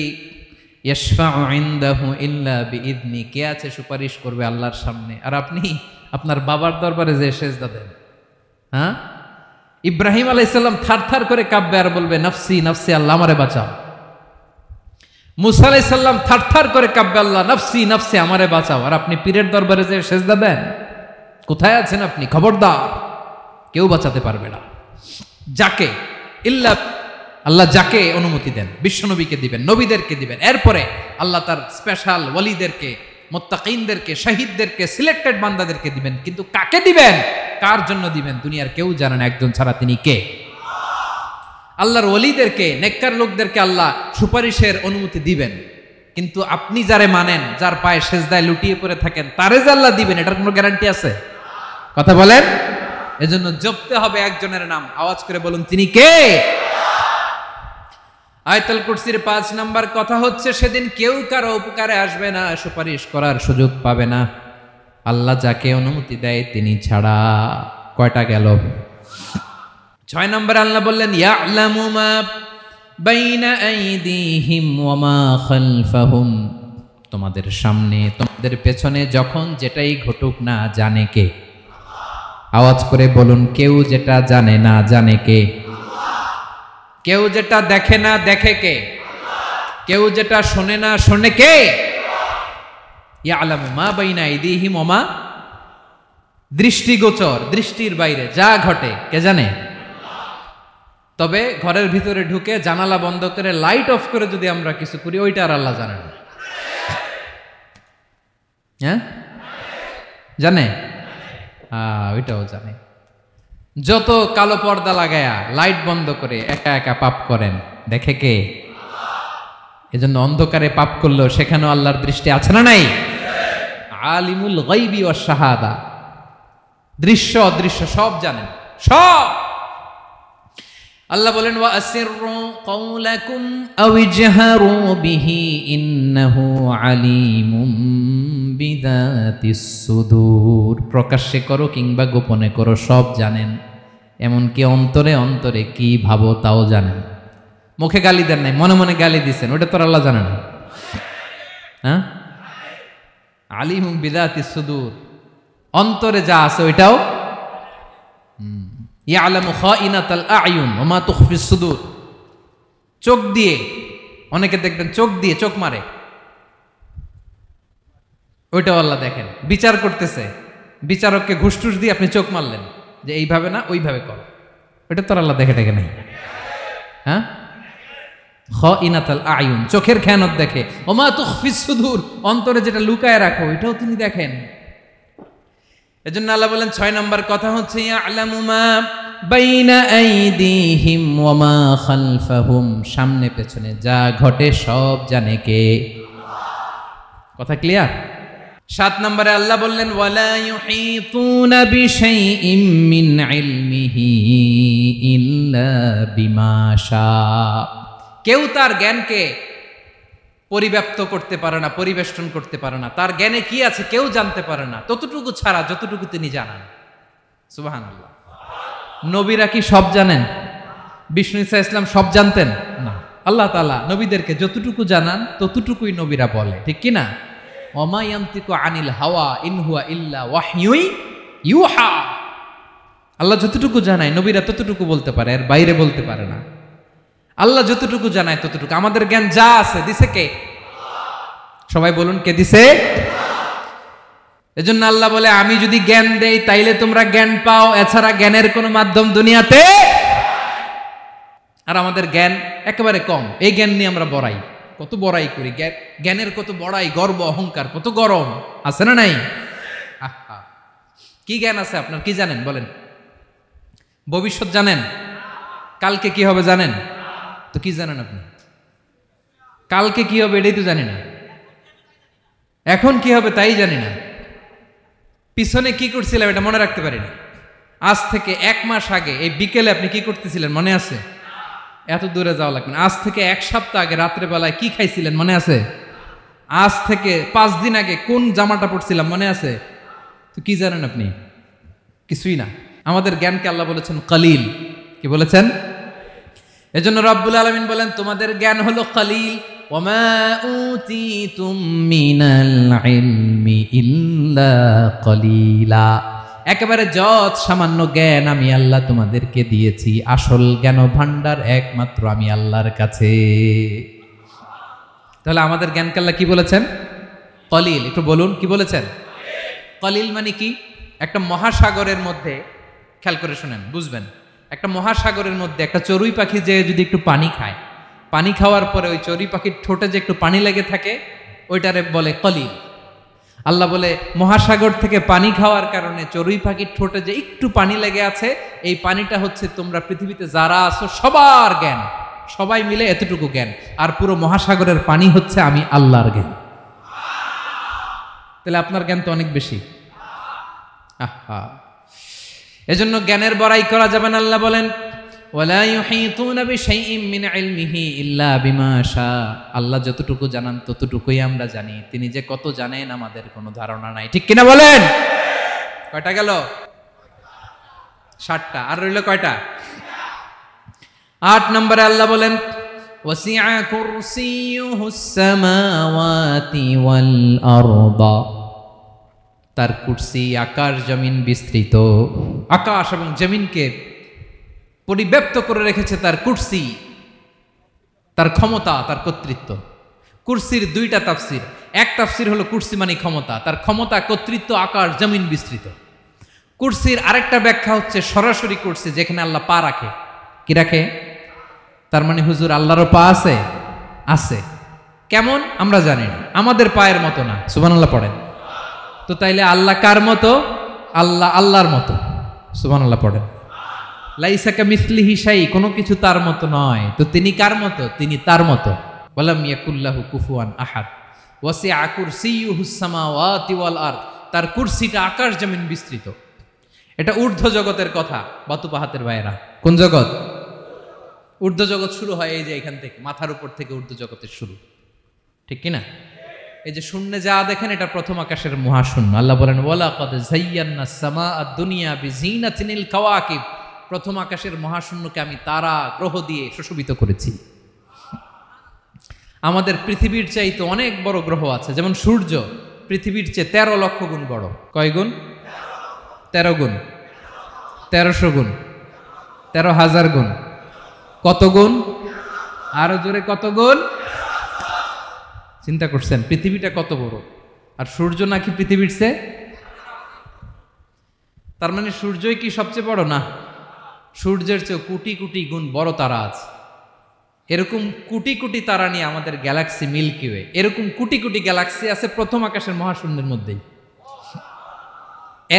ইয়াশফাউ ইনদাহু ইল্লা বিইযনি, কে আছে সুপারিশ করবে আল্লাহর সামনে আর আপনি আপনার বাবার দরবারে যে সেজদা দেন? হ্যাঁ, ইব্রাহিম আলাইহিস সালাম থারথার করে কাঁপবে আর বলবে নফসি নফসি, আল্লাহ আমারে বাঁচাও। মুসা আলাইহিস সালাম থারথার করে কাঁপবে, আল্লাহ নফসি নফসি, আমারে বাঁচাও। আর আপনি পীরের দরবারে যে সেজদা দেন? কোথায় আছেন আপনি? খবরদার, কেউ বাঁচাতে পারবে না। যাকে ইল্লা, আল্লাহ যাকে অনুমতি দেন বিশ্বনবীকে দিবেন, নবীদেরকে দিবেন, এরপরে আল্লাহ তার স্পেশাল ওয়ালিদেরকে, মুত্তাকিনদেরকে, শহীদদেরকে, সিলেক্টেড বান্দাদেরকে দিবেন। কিন্তু কাকে দিবেন, কার জন্য দিবেন দুনিয়ার কেউ জানে না, একজন ছাড়া, তিনি কে? আল্লাহর ওয়ালিদেরকে, নেককার লোকদেরকে আল্লাহ সুপারিশের অনুমতি দিবেন। কিন্তু আপনি যারে মানেন, যার পায়ে সেজদায় লুটিয়ে পড়ে থাকেন, তারে যে আল্লাহ দিবেন, এটার কোনো গ্যারান্টি আছে? কথা বলেন। এজন্য জপতে হবে একজনের নাম, আওয়াজ করে বলুন তিনি কে? আয়াতুল কুরসির 5 নাম্বার কথা হচ্ছে সেদিন কেউ কারো উপকারে আসবে না, সুপারিশ করার সুযোগ পাবে না, আল্লাহ যাকে অনুমতি দেয় তিনি ছাড়া। কয়টা গেল? 6 নম্বরে আল্লাহ বললেন ইয়ালামু মা বাইনা আইদিহিম ওয়া মা খালফাহুম, তোমাদের সামনে তোমাদের পেছনে যখন যেটাই ঘটুক না জানে কে? আওয়াজ করে বলুন, কেউ যেটা জানে না জানে কে? কেউ যেটা দেখে না দেখে কে? কেউ যেটা শোনে না শোনে কে? ইয়ালামু মা বাইনা আইদিহিম ওয়া মা, দৃষ্টিগোচর, দৃষ্টির বাইরে যা ঘটে কে জানে? তবে ঘরের ভিতরে ঢুকে জানালা বন্ধ করে লাইট অফ করে যদি আমরা কিছু করি ওইটা আর আল্লাহ জানে না। হ্যাঁ জানে, ওইটাও জানে। যত কালো পর্দা লাগায়া লাইট বন্ধ করে একা একা পাপ করেন দেখে কে? এজন্য অন্ধকারে পাপ করলেও সেখানেও আল্লাহর দৃষ্টি আছে না নাই? আলিমুল গায়বি ওয়াশ শাহাদা, দৃশ্য অদৃশ্য সব জানেন, সব। আল্লাহ বলেন ওয়া আসিররু কাওলাকুম আও ইজহারু বিহি ইন্নাহু আলিমুম বিযাতিস সুদূর, প্রকাশ্যে করো কিংবা গোপনে করো সব জানেন, এমনকি অন্তরে অন্তরে কি ভাবো তাও জানেন। মুখে গালি দেন নাই, মনে মনে গালি দিছেন, ওটা তো আল্লাহ জানে না? হ্যাঁ, আলিমুম বিযাতিস সুদূর, অন্তরে যা আছে ওইটাও। ইয়ালামু খাইনাতাল আয়ুন ওয়া মা তুখফিস সুদূর, চোখ দিয়ে, অনেকে দেখবেন চোখ দিয়ে চোখ মারে, ওইটাও আল্লাহ দেখেন। বিচার করতেছে, বিচারককে ঘুষ টুস দিয়ে আপনি চোখ মারলেন যে এইভাবে না ওইভাবে করো, ওইটা তো আল্লাহ দেখে দেখে নাই? হ্যাঁ, খাইনাতাল আয়ুন, চোখের খেয়ানত দেখে। ওয়া মা তুখফিস সুদূর, অন্তরে যেটা লুকায় রাখো ওইটাও তিনি দেখেন। এজন্য আল্লাহ বলেন 6 নম্বর কথা হচ্ছে ইয়ালামু মা বাইনা আইদিহিম ওয়া মা খালফাহুম, সামনে পেছনে যা ঘটে সব জানে কে? কথা ক্লিয়ার? 7 নম্বরে আল্লাহ বললেন ওয়ালা ইউহিতুনা বিশাইইম মিন ইলমিহি ইল্লা বিমা শা, কেউ তার জ্ঞানকে পরিব্যাপ্ত করতে পারে না, পরিবেষ্টন করতে পারে না, তার জ্ঞানে কি আছে কেউ জানতে পারে না ততটুকু ছাড়া যতটুকু তিনি জানান। সুবহানাল্লাহ। নবীরা কি সব জানেন? বিষ্ণু ঈসা ইসলাম সব জানতেন না। আল্লাহ তাআলা নবীদেরকে যতটুকু জানান ততটুকুই নবীরা বলে, ঠিক কি না? ওয়া মা ইয়ানতিকু আনিল হাওয়া ইন হুয়া ইল্লা ওয়াহয়ুন ইউহা, আল্লাহ যতটুকু জানায় নবীরা ততটুকু বলতে পারে, এর বাইরে বলতে পারে না। আল্লাহ যতটুকু জানায় ততটুকু। আমাদের জ্ঞান যা আছে দিছে কে? সবাই বলুন, কে দিছে? এজন্য আল্লাহ বলে আমি যদি জ্ঞান দেই তাইলে তোমরা জ্ঞান পাও, এছাড়া জ্ঞানের কোনো মাধ্যম দুনিয়াতে। আর আমাদের জ্ঞান একেবারে কম, এই জ্ঞান নিয়ে আমরা বড়াই, কত বড়াই করি, জ্ঞানের কত বড়াই, গর্ব অহংকার, কত গরম আছে না নাই? কি জ্ঞান আছে আপনার? কি জানেন বলেন? ভবিষ্যৎ জানেন? কালকে কি হবে জানেন? তো কি জানেন আপনি? কালকে কি হবে এটাই তো জানি না, এখন কি হবে তাই জানি না, পিছনে কি করছিলাম এটা মনে রাখতে পারি না। আজ থেকে 1 মাস আগে এই বিকেলে আপনি কি করতেছিলেন মনে আছে? এত দূরে যাওয়া লাগবে না। আজ থেকে 1 সপ্তাহ আগে রাত্রে বেলায় কি খাইছিলেন মনে আছে? আজ থেকে 5 দিন আগে কোন জামাটা পরছিলাম মনে আছে? তো কি জানেন আপনি? কিছুই না। আমাদের জ্ঞানকে আল্লাহ বলেছেন কলিল। কি বলেছেন? এজন্য রব্বুল আলামিন বলেন তোমাদের জ্ঞান হলো কলিল। ওয়ামা উতিতুম মিনাল ইলমি ইল্লা কলিলা, একেবারে যত সামান্য জ্ঞান আমি আল্লাহ তোমাদেরকে দিয়েছি, আসল জ্ঞান ভান্ডার একমাত্র আমি আল্লাহর কাছে। তাহলে আমাদের জ্ঞানকে আল্লাহ কি বলেছেন? কলিল। একটু বলুন কি বলেছেন? কলিল মানে কি? একটা মহাসাগরের মধ্যে, খেয়াল করে শুনেন বুঝবেন, একটা মহাসাগরের মধ্যে একটা চড়ুই পাখি যে যদি একটু পানি খায়, পানি খাওয়ার পরে ওই চড়ুই পাখির ঠোঁটে যে একটু পানি লেগে থাকে ওইটারে বলে কলিল। আল্লাহ বলে মহাসাগর থেকে পানি খাওয়ার কারণে চড়ুই পাখির ঠোঁটে যে একটু পানি লেগে আছে, এই পানিটা হচ্ছে তোমরা পৃথিবীতে যারা আছো সবার জ্ঞান, সবাই মিলে এতটুকু জ্ঞান, আর পুরো মহাসাগরের পানি হচ্ছে আমি আল্লাহর জ্ঞান। তাহলে আপনার জ্ঞান তো অনেক বেশি। এজন্য জ্ঞানের বড়াই করা যাবে না। আল্লাহ বলেন ওয়ালা ইউহিতুনা বিশাইইম মিন ইলমিহি ইল্লা বিমা শা। আল্লাহ যতটুকু জানান ততটুকুই আমরা জানি, তিনি যে কত জানেন আমাদের কোনো ধারণা নাই। ঠিক কিনা বলেন? কয়টা গেল? 7টা। আর রইল কয়টা? 8 নম্বরে আল্লাহ বলেন ওয়াসিআ কুরসিয়ুহুস সামাওয়াতি ওয়াল আরদা। তার কুরসি আকাশ জমিন বিস্তৃত। আকাশ এবং জমিনকে পরিব্যাপ্ত করে রেখেছে তার কুরসি, তার ক্ষমতা, তার কর্তৃত্ব। কুরসির 2টা তাফসির। এক তাফসির হলো কুরসি মানে ক্ষমতা, তার ক্ষমতা, কর্তৃত্ব, আকাশ জমিন বিস্তৃত। কুরসির আরেকটা ব্যাখ্যা হচ্ছে সরাসরি কুরসি, যেখানে আল্লাহ পা রাখে। কি রাখে? তার মানে হুজুর আল্লাহরও পা আছে? আছে। কেমন আমরা জানি না, আমাদের পায়ের মতো না। সুবহানাল্লাহ পড়েন। তো তাইলে আল্লাহ কার মতো? আল্লাহ আল্লাহর মতো। সুবহানাল্লাহ পড়েন। লাইসা কামিসলিহি শাই, কোনো কিছু তার মতো নয়। তো তিনি কার মতো? তিনি তার মতো। ওয়ালাম ইয়াকুল্লাহু কুফুয়ান আহাদ। ওয়াসিআ কুরসিয়ুহুস সামাওয়াতি ওয়াল আরদ। তার কুরসিটা আকাশ জমিন বিস্তৃত। এটা ঊর্ধ্ব জগতের কথা বাতুপাহাতের ভাইয়েরা। কোন জগৎ? ঊর্ধ্ব জগৎ শুরু হয় এই যে এখান থেকে, মাথার উপর থেকে ঊর্ধ্ব জগতের শুরু। ঠিক কিনা? এই যে শূন্যে যা দেখেন এটা প্রথম আকাশের মহাশূন্য। আল্লাহ বলেন ওয়ালাকাদ যায়্যানাস সামাআদ দুনিয়া বিজিনাতিনিল কাওয়াকিব। প্রথম আকাশের মহাশূন্যকে আমি তারা গ্রহ দিয়ে সুশোভিত করেছি। আমাদের পৃথিবীর চাইতে অনেক বড় গ্রহ আছে, যেমন সূর্য পৃথিবীর চেয়ে 13 লক্ষ গুণ বড়। কয় গুণ? 13 গুণ, 1300 গুণ, 13,000 গুণ। কত গুণ? আরো জোরে কত গুণ? চিন্তা করছেন পৃথিবীটা কত বড়, আর সূর্য নাকি পৃথিবীর চেয়ে? তার মানে সূর্যই কি সবচেয়ে বড়? না, সূর্যের চেয়ে কোটি কোটি গুণ বড় তারা আছে। এরকম কোটি কোটি তারা নিয়ে আমাদের গ্যালাক্সি মিল্কি ওয়ে। এরকম কোটি কোটি গ্যালাক্সি আছে প্রথম আকাশের মহাশূন্যের মধ্যেই।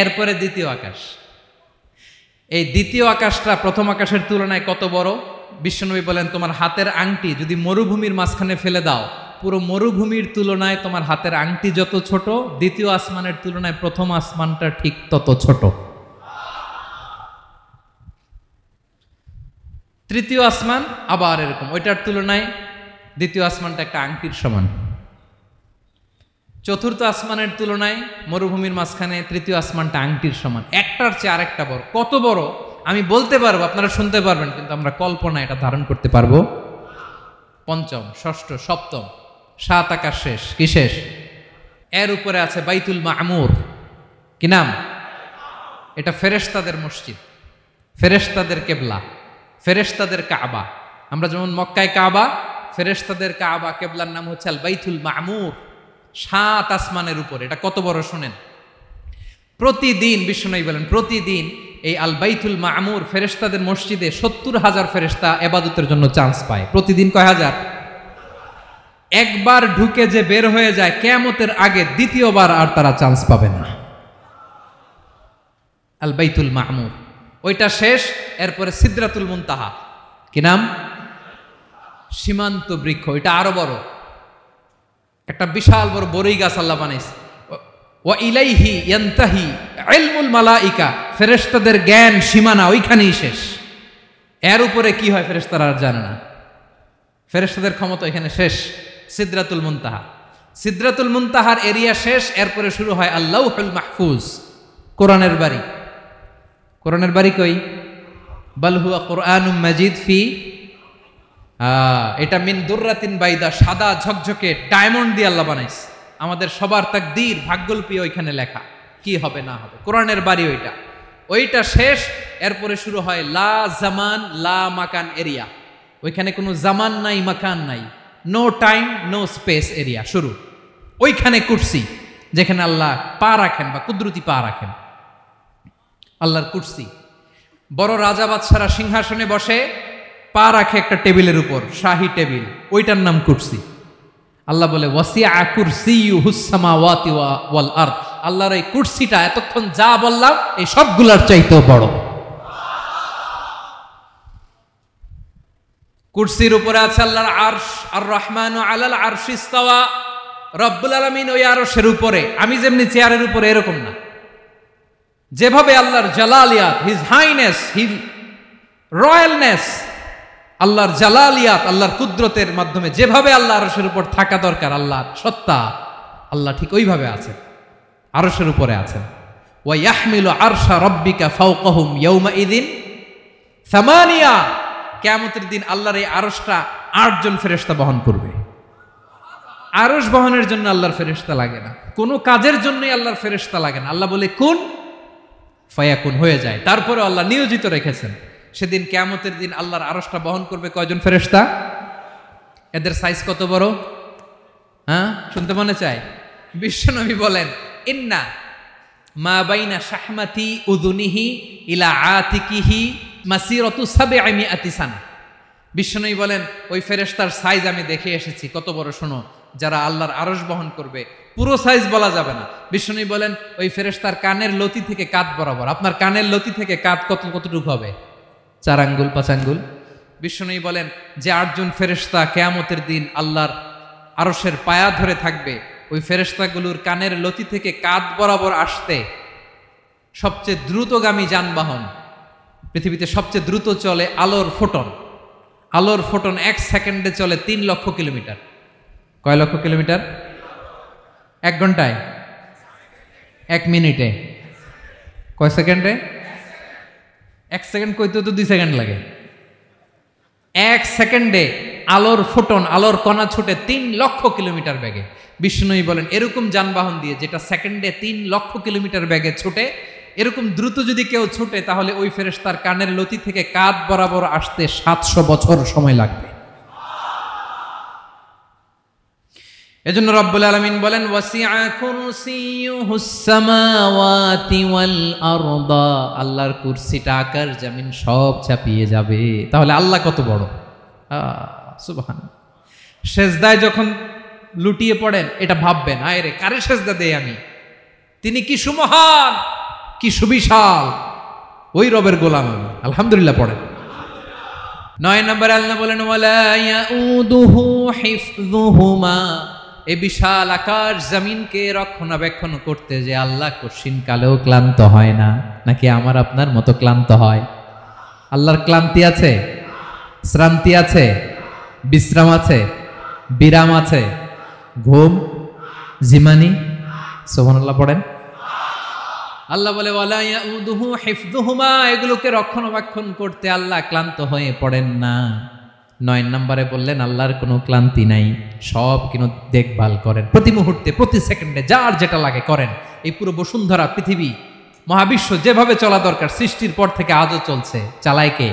এরপরে দ্বিতীয় আকাশ। এই দ্বিতীয় আকাশটা প্রথম আকাশের তুলনায় কত বড়? বিশ্বনবী বলেন তোমার হাতের আংটি যদি মরুভূমির মাঝখানে ফেলে দাও, পুরো মরুভূমির তুলনায় তোমার হাতের আংটি যত ছোট, দ্বিতীয় আসমানের তুলনায় প্রথম আসমানটা ঠিক তত ছোট। তৃতীয় আসমান আবার এরকম, ওইটার তুলনায় দ্বিতীয় আসমানটা একটা আংটির সমান। চতুর্থ আসমানের তুলনায় মরুভূমির মাঝখানে তৃতীয় আসমানটা আংটির সমান। একটার চেয়ে আরেকটা বড়। কত বড় আমি বলতে পারবো, আপনারা শুনতে পারবেন, কিন্তু আমরা কল্পনা এটা ধারণ করতে পারবো? পঞ্চম, ষষ্ঠ, সপ্তম, 7 আকাশ শেষ। কি শেষ? এর উপরে আছে বাইতুল মামুর। কি নাম? এটা ফেরেশতাদের মসজিদ, ফেরেশতাদের কেবলা, ফেরেশতাদের কাবা। আমরা যেমন মক্কায় কাবা, ফেরেশতাদের কাবা কেবলার নাম হচ্ছে আল বাইতুল মামুর। 7 আসমানের উপরে। এটা কত বড় শোনেন। প্রতিদিন বিশ্বনবী বলেন প্রতিদিন এই আল বাইতুল মামুর ফেরেশতাদের মসজিদে 70,000 ফেরেশতা ইবাদতের জন্য চান্স পায়। প্রতিদিন কয় হাজার? একবার ঢুকে যে বের হয়ে যায় কিয়ামতের আগে দ্বিতীয়বার আর তারা চান্স পাবে না। আল বাইতুল মামুর ওইটা শেষ। এরপরে সিদরাতুল মুনতাহা। কি নাম? সীমান্ত বৃক্ষ। এটা আরো বড়, একটা বিশাল বড় বড়ই গাছ আল্লাহ বানাইছে। ওয়া ইলাইহি ইয়ানতাহি ইলমুল মালাইকা। ফেরেশতাদের জ্ঞান সীমানা ওইখানেই শেষ। এর উপরে কি হয় ফেরেশতারা আর জানে না। ফেরেশতাদের ক্ষমতা এখানে শেষ। সিদরাতুল মুনতাহা। সিদরাতুল মুনতাহার এরিয়া শেষ। এরপরে শুরু হয় আল্লাহুল মাহফুজ, কোরআনের বাড়ি। কোরআনের বাড়ি কই? বাল হুয়া কুরআনুম মাজিদ ফি, এটা মিন দুররাতিন বাইদা, সাদা ঝকঝকে ডায়মন্ড দিয়ে আল্লাহ বানাইছে। আমাদের সবার তাকদীর, ভাগ্যলিপি ওইখানে লেখা, কি হবে না হবে। কোরআনের বাড়ি ওইটা। ওইটা শেষ। এরপরে শুরু হয় লা জামান লা মাকান এরিয়া। ওইখানে কোনো জামান নাই, মাকান নাই, no time no space area শুরু। ওইখানে কুরসি, যেখানে আল্লাহ পা রাখেন বা কুদরতি পা রাখেন। আল্লাহর কুরসি। বড় রাজা বাদশারা সিংহাসনে বসে পা রাখে একটা টেবিলের উপর, শাহী টেবিল, ওইটার নাম কুরসি। আল্লাহ বলে ওয়াসিআ কুরসিয়ুহুস সামাওয়াতি ওয়াল আরদ। আল্লাহর এই কুরসিটা এতক্ষণ যা বললাম এই সবগুলার চাইতেও বড়। কুরসির উপরে আছে আল্লাহর আরশ। আর রহমানু আলাল আরশি ইস্তাওয়া। রব্বুল আলামিন ওই আরশের উপরে। আমি যেমনি চেয়ারের উপরে এরকম না। যেভাবে আল্লাহর জালালিয়াত, হিজ হাইনেস, হি রয়্যালনেস, আল্লাহর জালালিয়াত, আল্লাহর কুদরতের মাধ্যমে যেভাবে আল্লাহ আরশের উপর থাকা দরকার, আল্লাহর সত্তা, আল্লাহ ঠিক ওইভাবে আছেন, আরশের উপরে আছেন। ওয়া ইয়াহমিলু আরশা রাব্বিকা ফাওকাহুম ইয়াওমাইযিন সামানিয়া, কিয়ামতের দিন আল্লাহর এই আরশটা 8 জন ফেরেশতা বহন করবে। আরশ বহনের জন্য আল্লাহর ফেরেশতা লাগে না, কোনো কাজের জন্যই আল্লাহর ফেরেশতা লাগে না। আল্লাহ বলে কুন ফায়াকুন, হয়ে যায়। তারপরে আল্লাহ নিয়োজিত রেখেছেন। সেদিন কিয়ামতের দিন আল্লাহর আরশটা বহন করবে কয়জন ফেরেশতা? এদের সাইজ কত বড়? হ্যাঁ, শুনতে মনে চায়? বিশ্বনবী বলেন, ইন্না মা বাইনা শাহমাতি উযুনিহি ইলা আতিকিহি মাসিরাতু 700 সানা। বিশ্বনবী বলেন, ওই ফেরেশতার সাইজ আমি দেখে এসেছি। কত বড় শোনো, যারা আল্লাহর আরশ বহন করবে, পুরো সাইজ বলা যাবে না। বিশ্বনবী বলেন, ওই ফেরেশতার কানের লতি থেকে কাঁধ বরাবর। আপনার কানের লতি থেকে কাঁধ কতটুকু হবে? 4 আঙ্গুল 5 আঙ্গুল। বিশ্বনবী বলেন যে 8 জন ফেরেশতা কিয়ামতের দিন আল্লাহর আরশের পায়া ধরে থাকবে, ওই ফেরেশতাগুলোর কানের লতি থেকে কাঁধ বরাবর আসতে সবচেয়ে দ্রুতগামী যানবাহন, পৃথিবীতে সবচেয়ে দ্রুত চলে আলোর ফোটন। আলোর ফোটন 1 সেকেন্ডে চলে 3 লক্ষ কিলোমিটার। কয় লক্ষ কিলোমিটার? 1 ঘন্টায়? 1 মিনিটে? কয় সেকেন্ডে? 1 সেকেন্ড কইতে তো 2 সেকেন্ড লাগে। 1 সেকেন্ডে আলোর ফোটন, আলোর কণা ছুটে 3 লক্ষ কিলোমিটার বেগে। বিষ্ণুই বলেন, এরকম যানবাহন দিয়ে যেটা সেকেন্ডে 3 লক্ষ কিলোমিটার বেগে ছুটে, এরকম দ্রুত যদি কেউ ছুটে, তাহলে ওই ফেরেশতার কানের লতি থেকে কাঁধ বরাবর আসতে 700 বছর সময় লাগবে। এজন্য রব্বুল আলামিন বলেন, ওয়াসিআ কুরসিয়ুহুস সামাওয়াতি ওয়াল আরদা, আল্লাহর কুরসিটা আকাশ জমিন সব চাপিয়ে যাবে। তাহলে আল্লাহ কত বড়! সুবহানাল্লাহ। সেজদায় যখন লুটিয়ে পড়েন, এটা ভাববেন, আয় রে, কারে সেজদা দেই আমি? তিনি কি সুমহান, কি সুবিশাল, ওই রবের গোলাম আমি। আলহামদুলিল্লাহ পড়েন। 9 নম্বরে আল্লাহ বলেন, ওয়ালা ইয়াউদুহু হিফযুহুমা, এই বিশাল আকাশ জমিনকে রক্ষণাবেক্ষণ করতে যে আল্লাহ কঠিন কালেও ক্লান্ত হয় না। নাকি আমার আপনার মতো ক্লান্ত হয়? আল্লাহর ক্লান্তি আছে? শ্রান্তি আছে? বিশ্রাম আছে? বিরাম আছে? ঘুম, জিমানি? সুবহানাল্লাহ পড়েন। আল্লাহ বলে, ওয়ালা ইয়াউদুহু হিফযুহুমা, এগুলোকে রক্ষণাবেক্ষণ করতে আল্লাহ ক্লান্ত হয়ে পড়েন না। 9 নম্বরে বললেন, আল্লাহর কোনো ক্লান্তি নাই, সব কিন্তু দেখভাল করেন, প্রতি মুহূর্তে প্রতি সেকেন্ডে যার যেটা লাগে করেন। এই পুরো বসুন্ধরা, পৃথিবী, মহাবিশ্ব যেভাবে চলা দরকার সৃষ্টির পর থেকে আজও চলছে। চালায় কে?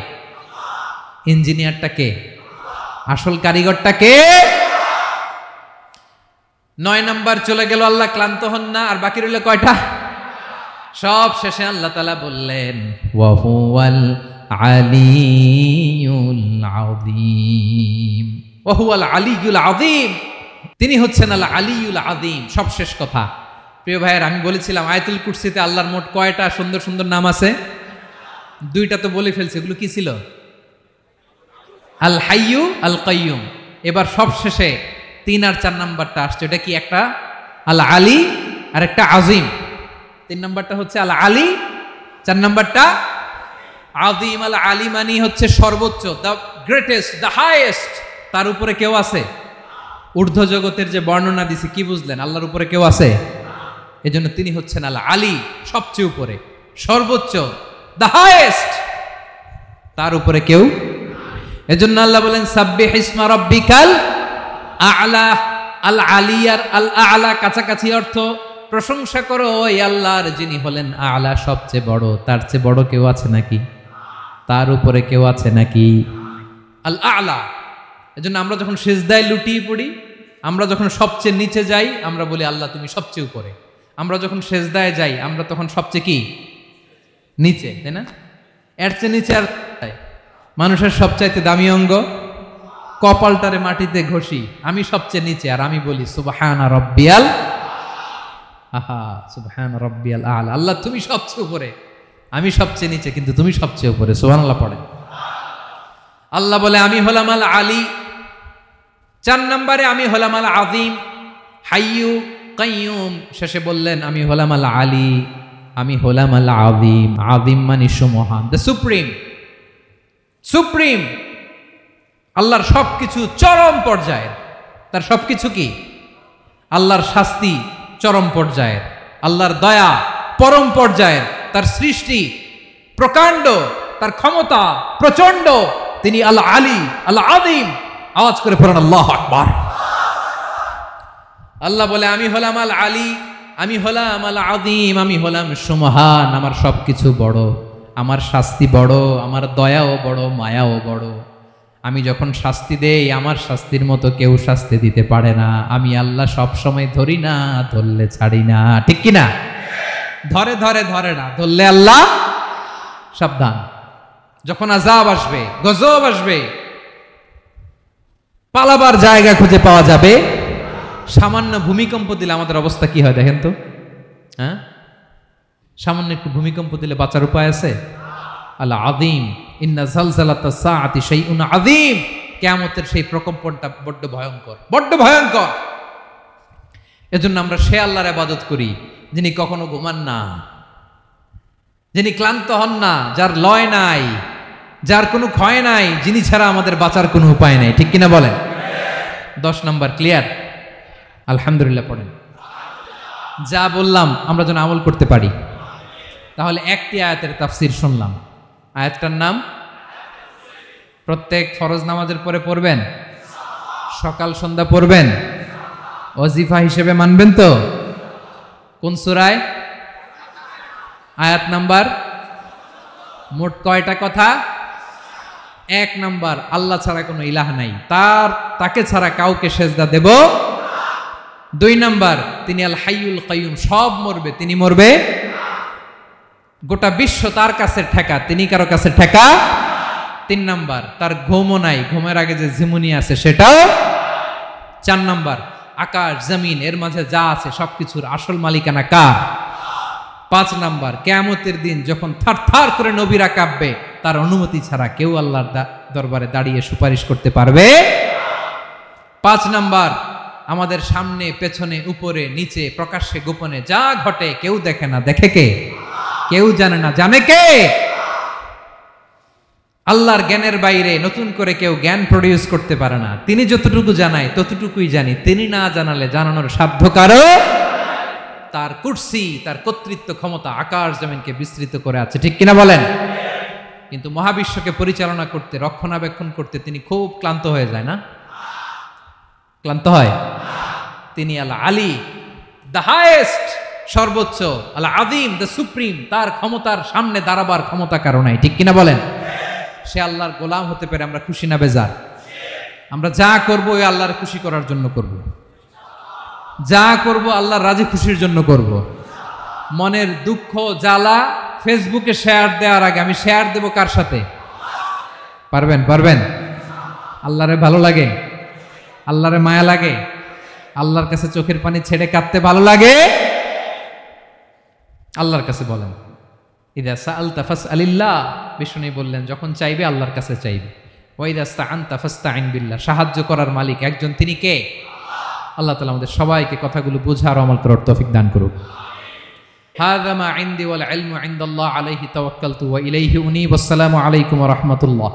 ইঞ্জিনিয়ারটা কে? আসল কারিগরটা কে? 9 নম্বর চলে গেল, আল্লাহ ক্লান্ত হন না। আর বাকি রইল কয়টা? সব শেষে আল্লাহ তাআলা বললেন, ওয়া হুয়াল আলিয়ুল আযীম, ওয়া হুয়াল আলিয়ুল আযীম, তিনি হচ্ছেন আল আলিয়ুল আযীম। সব শেষ কথা। প্রিয় ভাইয়ের, আমি বলেছিলাম আয়াতুল কুরসিতে আল্লাহর মোট কয়টা সুন্দর সুন্দর নাম আছে? 2টা তো বলে ফেলছে। এগুলো কি ছিল? আল হাইয়ু, আল কাইয়ুম। এবার সব শেষে 3 আর 4 নাম্বারটা আসছে। এটা কি? একটা আল আলী আর একটা আযীম। 3 নাম্বারটা হচ্ছে আল আলী, 4 নাম্বারটা আযীম। আল আলী মানে হচ্ছে সর্বোচ্চ, দ্য গ্রেটেস্ট, দ্য হাইয়েস্ট। তার উপরে কেউ আছে? ঊর্ধ্ব জগতের যে বর্ণনা দিছি, কি বুঝলেন? আল্লাহর উপরে কেউ আছে? এজন্য তিনি হচ্ছেন আল আলী, সবচেয়ে উপরে, সর্বোচ্চ, দ্য হাইয়েস্ট। তার উপরে কেউ। এজন্য আল্লাহ বলেন, সাব্বিহ ইসমা রাব্বিকাল আ'লা। আল আলী আর আল আ'লা কাছাকাছি অর্থ। প্রশংসা করো ওই আল্লাহর, যিনি হলেন আ'লা, সবচেয়ে বড়। তার চেয়ে বড় কেউ আছে নাকি? তার উপরে কেউ আছে নাকি? আল আ'লা। এজন্য আমরা যখন সিজদায় লুটিয়ে পড়ি, আমরা যখন সবচেয়ে নিচে যাই, আমরা বলি আল্লাহ তুমি সবচেয়ে উপরে। আমরা যখন সিজদায় যাই, আমরা তখন সবচেয়ে কি? নিচে, তাই না? এর চেয়ে নিচে আর মানুষের সবচাইতে দামি অঙ্গ কপালটারে মাটিতে ঘষি, আমি সবচেয়ে নিচে, আর আমি বলি সুবহানা রাব্বিয়াল, আহা সুবহানা রাব্বিয়াল আ'লা। আল্লাহ তুমি সবচেয়ে উপরে, আমি সবচেয়ে নিচে, কিন্তু তুমি সবচেয়ে উপরে। সুবহানাল্লাহ পড়ে। আল্লাহ বলে, আমি হলাম আল আলী। 4 নম্বরে আমি হলাম আল আযীম, হাইয়ু কাইয়ুম। শেষে বললেন, আমি হলাম আল আলী, আমি হলাম আল আযীম। আযীম মানে সুমহান, দ্য সুপ্রিম। সুপ্রিম, আল্লাহর সবকিছু চরম পর্যায়ের। তার সবকিছু কি? আল্লাহর শাস্তি চরম পর্যায়ের, আল্লাহর দয়া পরম পর্যায়ের, তার সৃষ্টি প্রকাণ্ড, তার ক্ষমতা প্রচন্ড। তিনি আল আলী আল আযীম। আওয়াজ করে পড়েন আল্লাহু আকবার। আল্লাহ বলে, আমি হলাম আল আলী, আমি হলাম আল আযীম, আমি হলাম সুমহান, আমার সবকিছু বড়, আমার শাস্তি বড়, আমার দয়াও বড়, মায়াও বড়। আমি যখন শাস্তি দেই, আমার শাস্তির মতো কেউ শাস্তি দিতে পারে না। আমি আল্লাহ সব সময় ধরি না, ধরলে ছাড়ি না। ঠিক কি না? ধরে ধরে ধরে না, ধরলে আল্লাহ সাবধান। যখন আযাব আসবে, গজব আসবে, পালাবার জায়গা খুঁজে পাওয়া যাবে। সামান্য ভূমিকম্প দিলে আমাদের অবস্থা কি হয় দেখেন তো? হ্যাঁ, সামান্য একটু ভূমিকম্প দিলে বাঁচার উপায় আছে? আল আযীম, ইন্না যালযালাতাস সাআতি শাইউন আযীম। কিয়ামতের সেই প্রকম্পনটা বড্ড ভয়ঙ্কর, বড্ড ভয়ঙ্কর। এজন্য আমরা সে আল্লাহর ইবাদত করি যিনি কখনো ঘুমান না, যিনি ক্লান্ত হন না, যার লয় নাই, যার কোনো ক্ষয় নাই, যিনি ছাড়া আমাদের বাঁচার কোনো উপায় নাই। ঠিক কিনা বলেন? 10 নম্বর ক্লিয়ার? আলহামদুলিল্লাহ পড়েন। যা বললাম আমরা যেন আমল করতে পারি। তাহলে একটি আয়াতের তাফসীর শুনলাম। আয়াতটার নাম প্রত্যেক ফরজ নামাজের পরে পড়বেন, সকাল সন্ধ্যা পড়বেন, ওয়াজিফা হিসেবে মানবেন তো? কোন সূরায়? আয়াত নাম্বার? মোট কয়টা কথা? 1 নাম্বার, আল্লাহ ছাড়া কোনো ইলাহ নাই, তাকে ছাড়া কাউকে সেজদা দেব। 2 নাম্বার, তিনি আল হাইয়ুল কাইয়ুম, সব মরবে, তিনি মরবে। গোটা বিশ্ব তার কাছে ঠেকা, তিনি কারো কাছে ঠেকা। 3 নাম্বার, তার ঘুমও নাই, ঘুমের আগে যে ঝিমুনি আছে সেটাও। 4 নাম্বার, আকাশ জমিন এর মাঝে যা আছে সবকিছুর আসল মালিকানা কার? 5 নাম্বার, কিয়ামতের দিন যখন থারথার করে নবীরা কাঁপবে, তার অনুমতি ছাড়া কেউ আল্লাহর দরবারে দাঁড়িয়ে সুপারিশ করতে পারবে। 5 নাম্বার, আমাদের সামনে পেছনে উপরে নিচে প্রকাশ্যে গোপনে যা ঘটে কেউ দেখে না, দেখে কে? কেউ জানে না, জানে কে? আল্লাহর জ্ঞানের বাইরে নতুন করে কেউ জ্ঞান প্রডিউস করতে পারে না। তিনি যতটুকু জানায় ততটুকুই জানি, তিনি না জানালে জানানোর সাধ্য কারো। তার কুরসি, তার কর্তৃত্ব ক্ষমতা আকাশ জমিনকে বিস্তৃত করে আছে। ঠিক কিনা বলেন? কিন্তু মহাবিশ্বকে পরিচালনা করতে, রক্ষণাবেক্ষণ করতে তিনি খুব ক্লান্ত হয়ে যায় না? ক্লান্ত হয়? তিনি আল আলী, দ্য হাইয়েস্ট, সর্বোচ্চ, আল আযীম, দ্য সুপ্রিম। তার ক্ষমতার সামনে দাঁড়াবার ক্ষমতা কারো নাই। ঠিক কিনা বলেন? সে আল্লাহর গোলাম হতে পেরে আমরা খুশি না বেজার? আমরা যা করব ওই আল্লাহর খুশি করার জন্য করব, যা করব আল্লাহর রাজি খুশির জন্য করব। মনের দুঃখ জ্বালা ফেসবুকে শেয়ার দেওয়ার আগে আমি শেয়ার দেব কার সাথে? পারবেন? পারবেন? আল্লাহরে ভালো লাগে, আল্লাহরে মায়া লাগে, আল্লাহর কাছে চোখের পানি ছেড়ে কাঁদতে ভালো লাগে। আল্লাহর কাছে বলেন, ইদা সাআলতা ফাসআলিল্লাহ। বিষ্ণু বললেন, যখন চাইবে আল্লাহর কাছে চাইবে। ওয়া ইদা ইসতাআনতা ফাসতাইন বিল্লাহ। সাহায্য করার মালিক একজন, তিনি কে? আল্লাহ তাআলা আমাদের সবাইকে কথাগুলো বুঝার আমল করার তৌফিক দান করুক। হাযা মা ইনদি ওয়াল ইলমু ইনদাল্লাহ আলাইহি তাওয়াক্কালতু ওয়া ইলাইহি উনীব। আসসালামু আলাইকুম ওয়া রাহমাতুল্লাহ।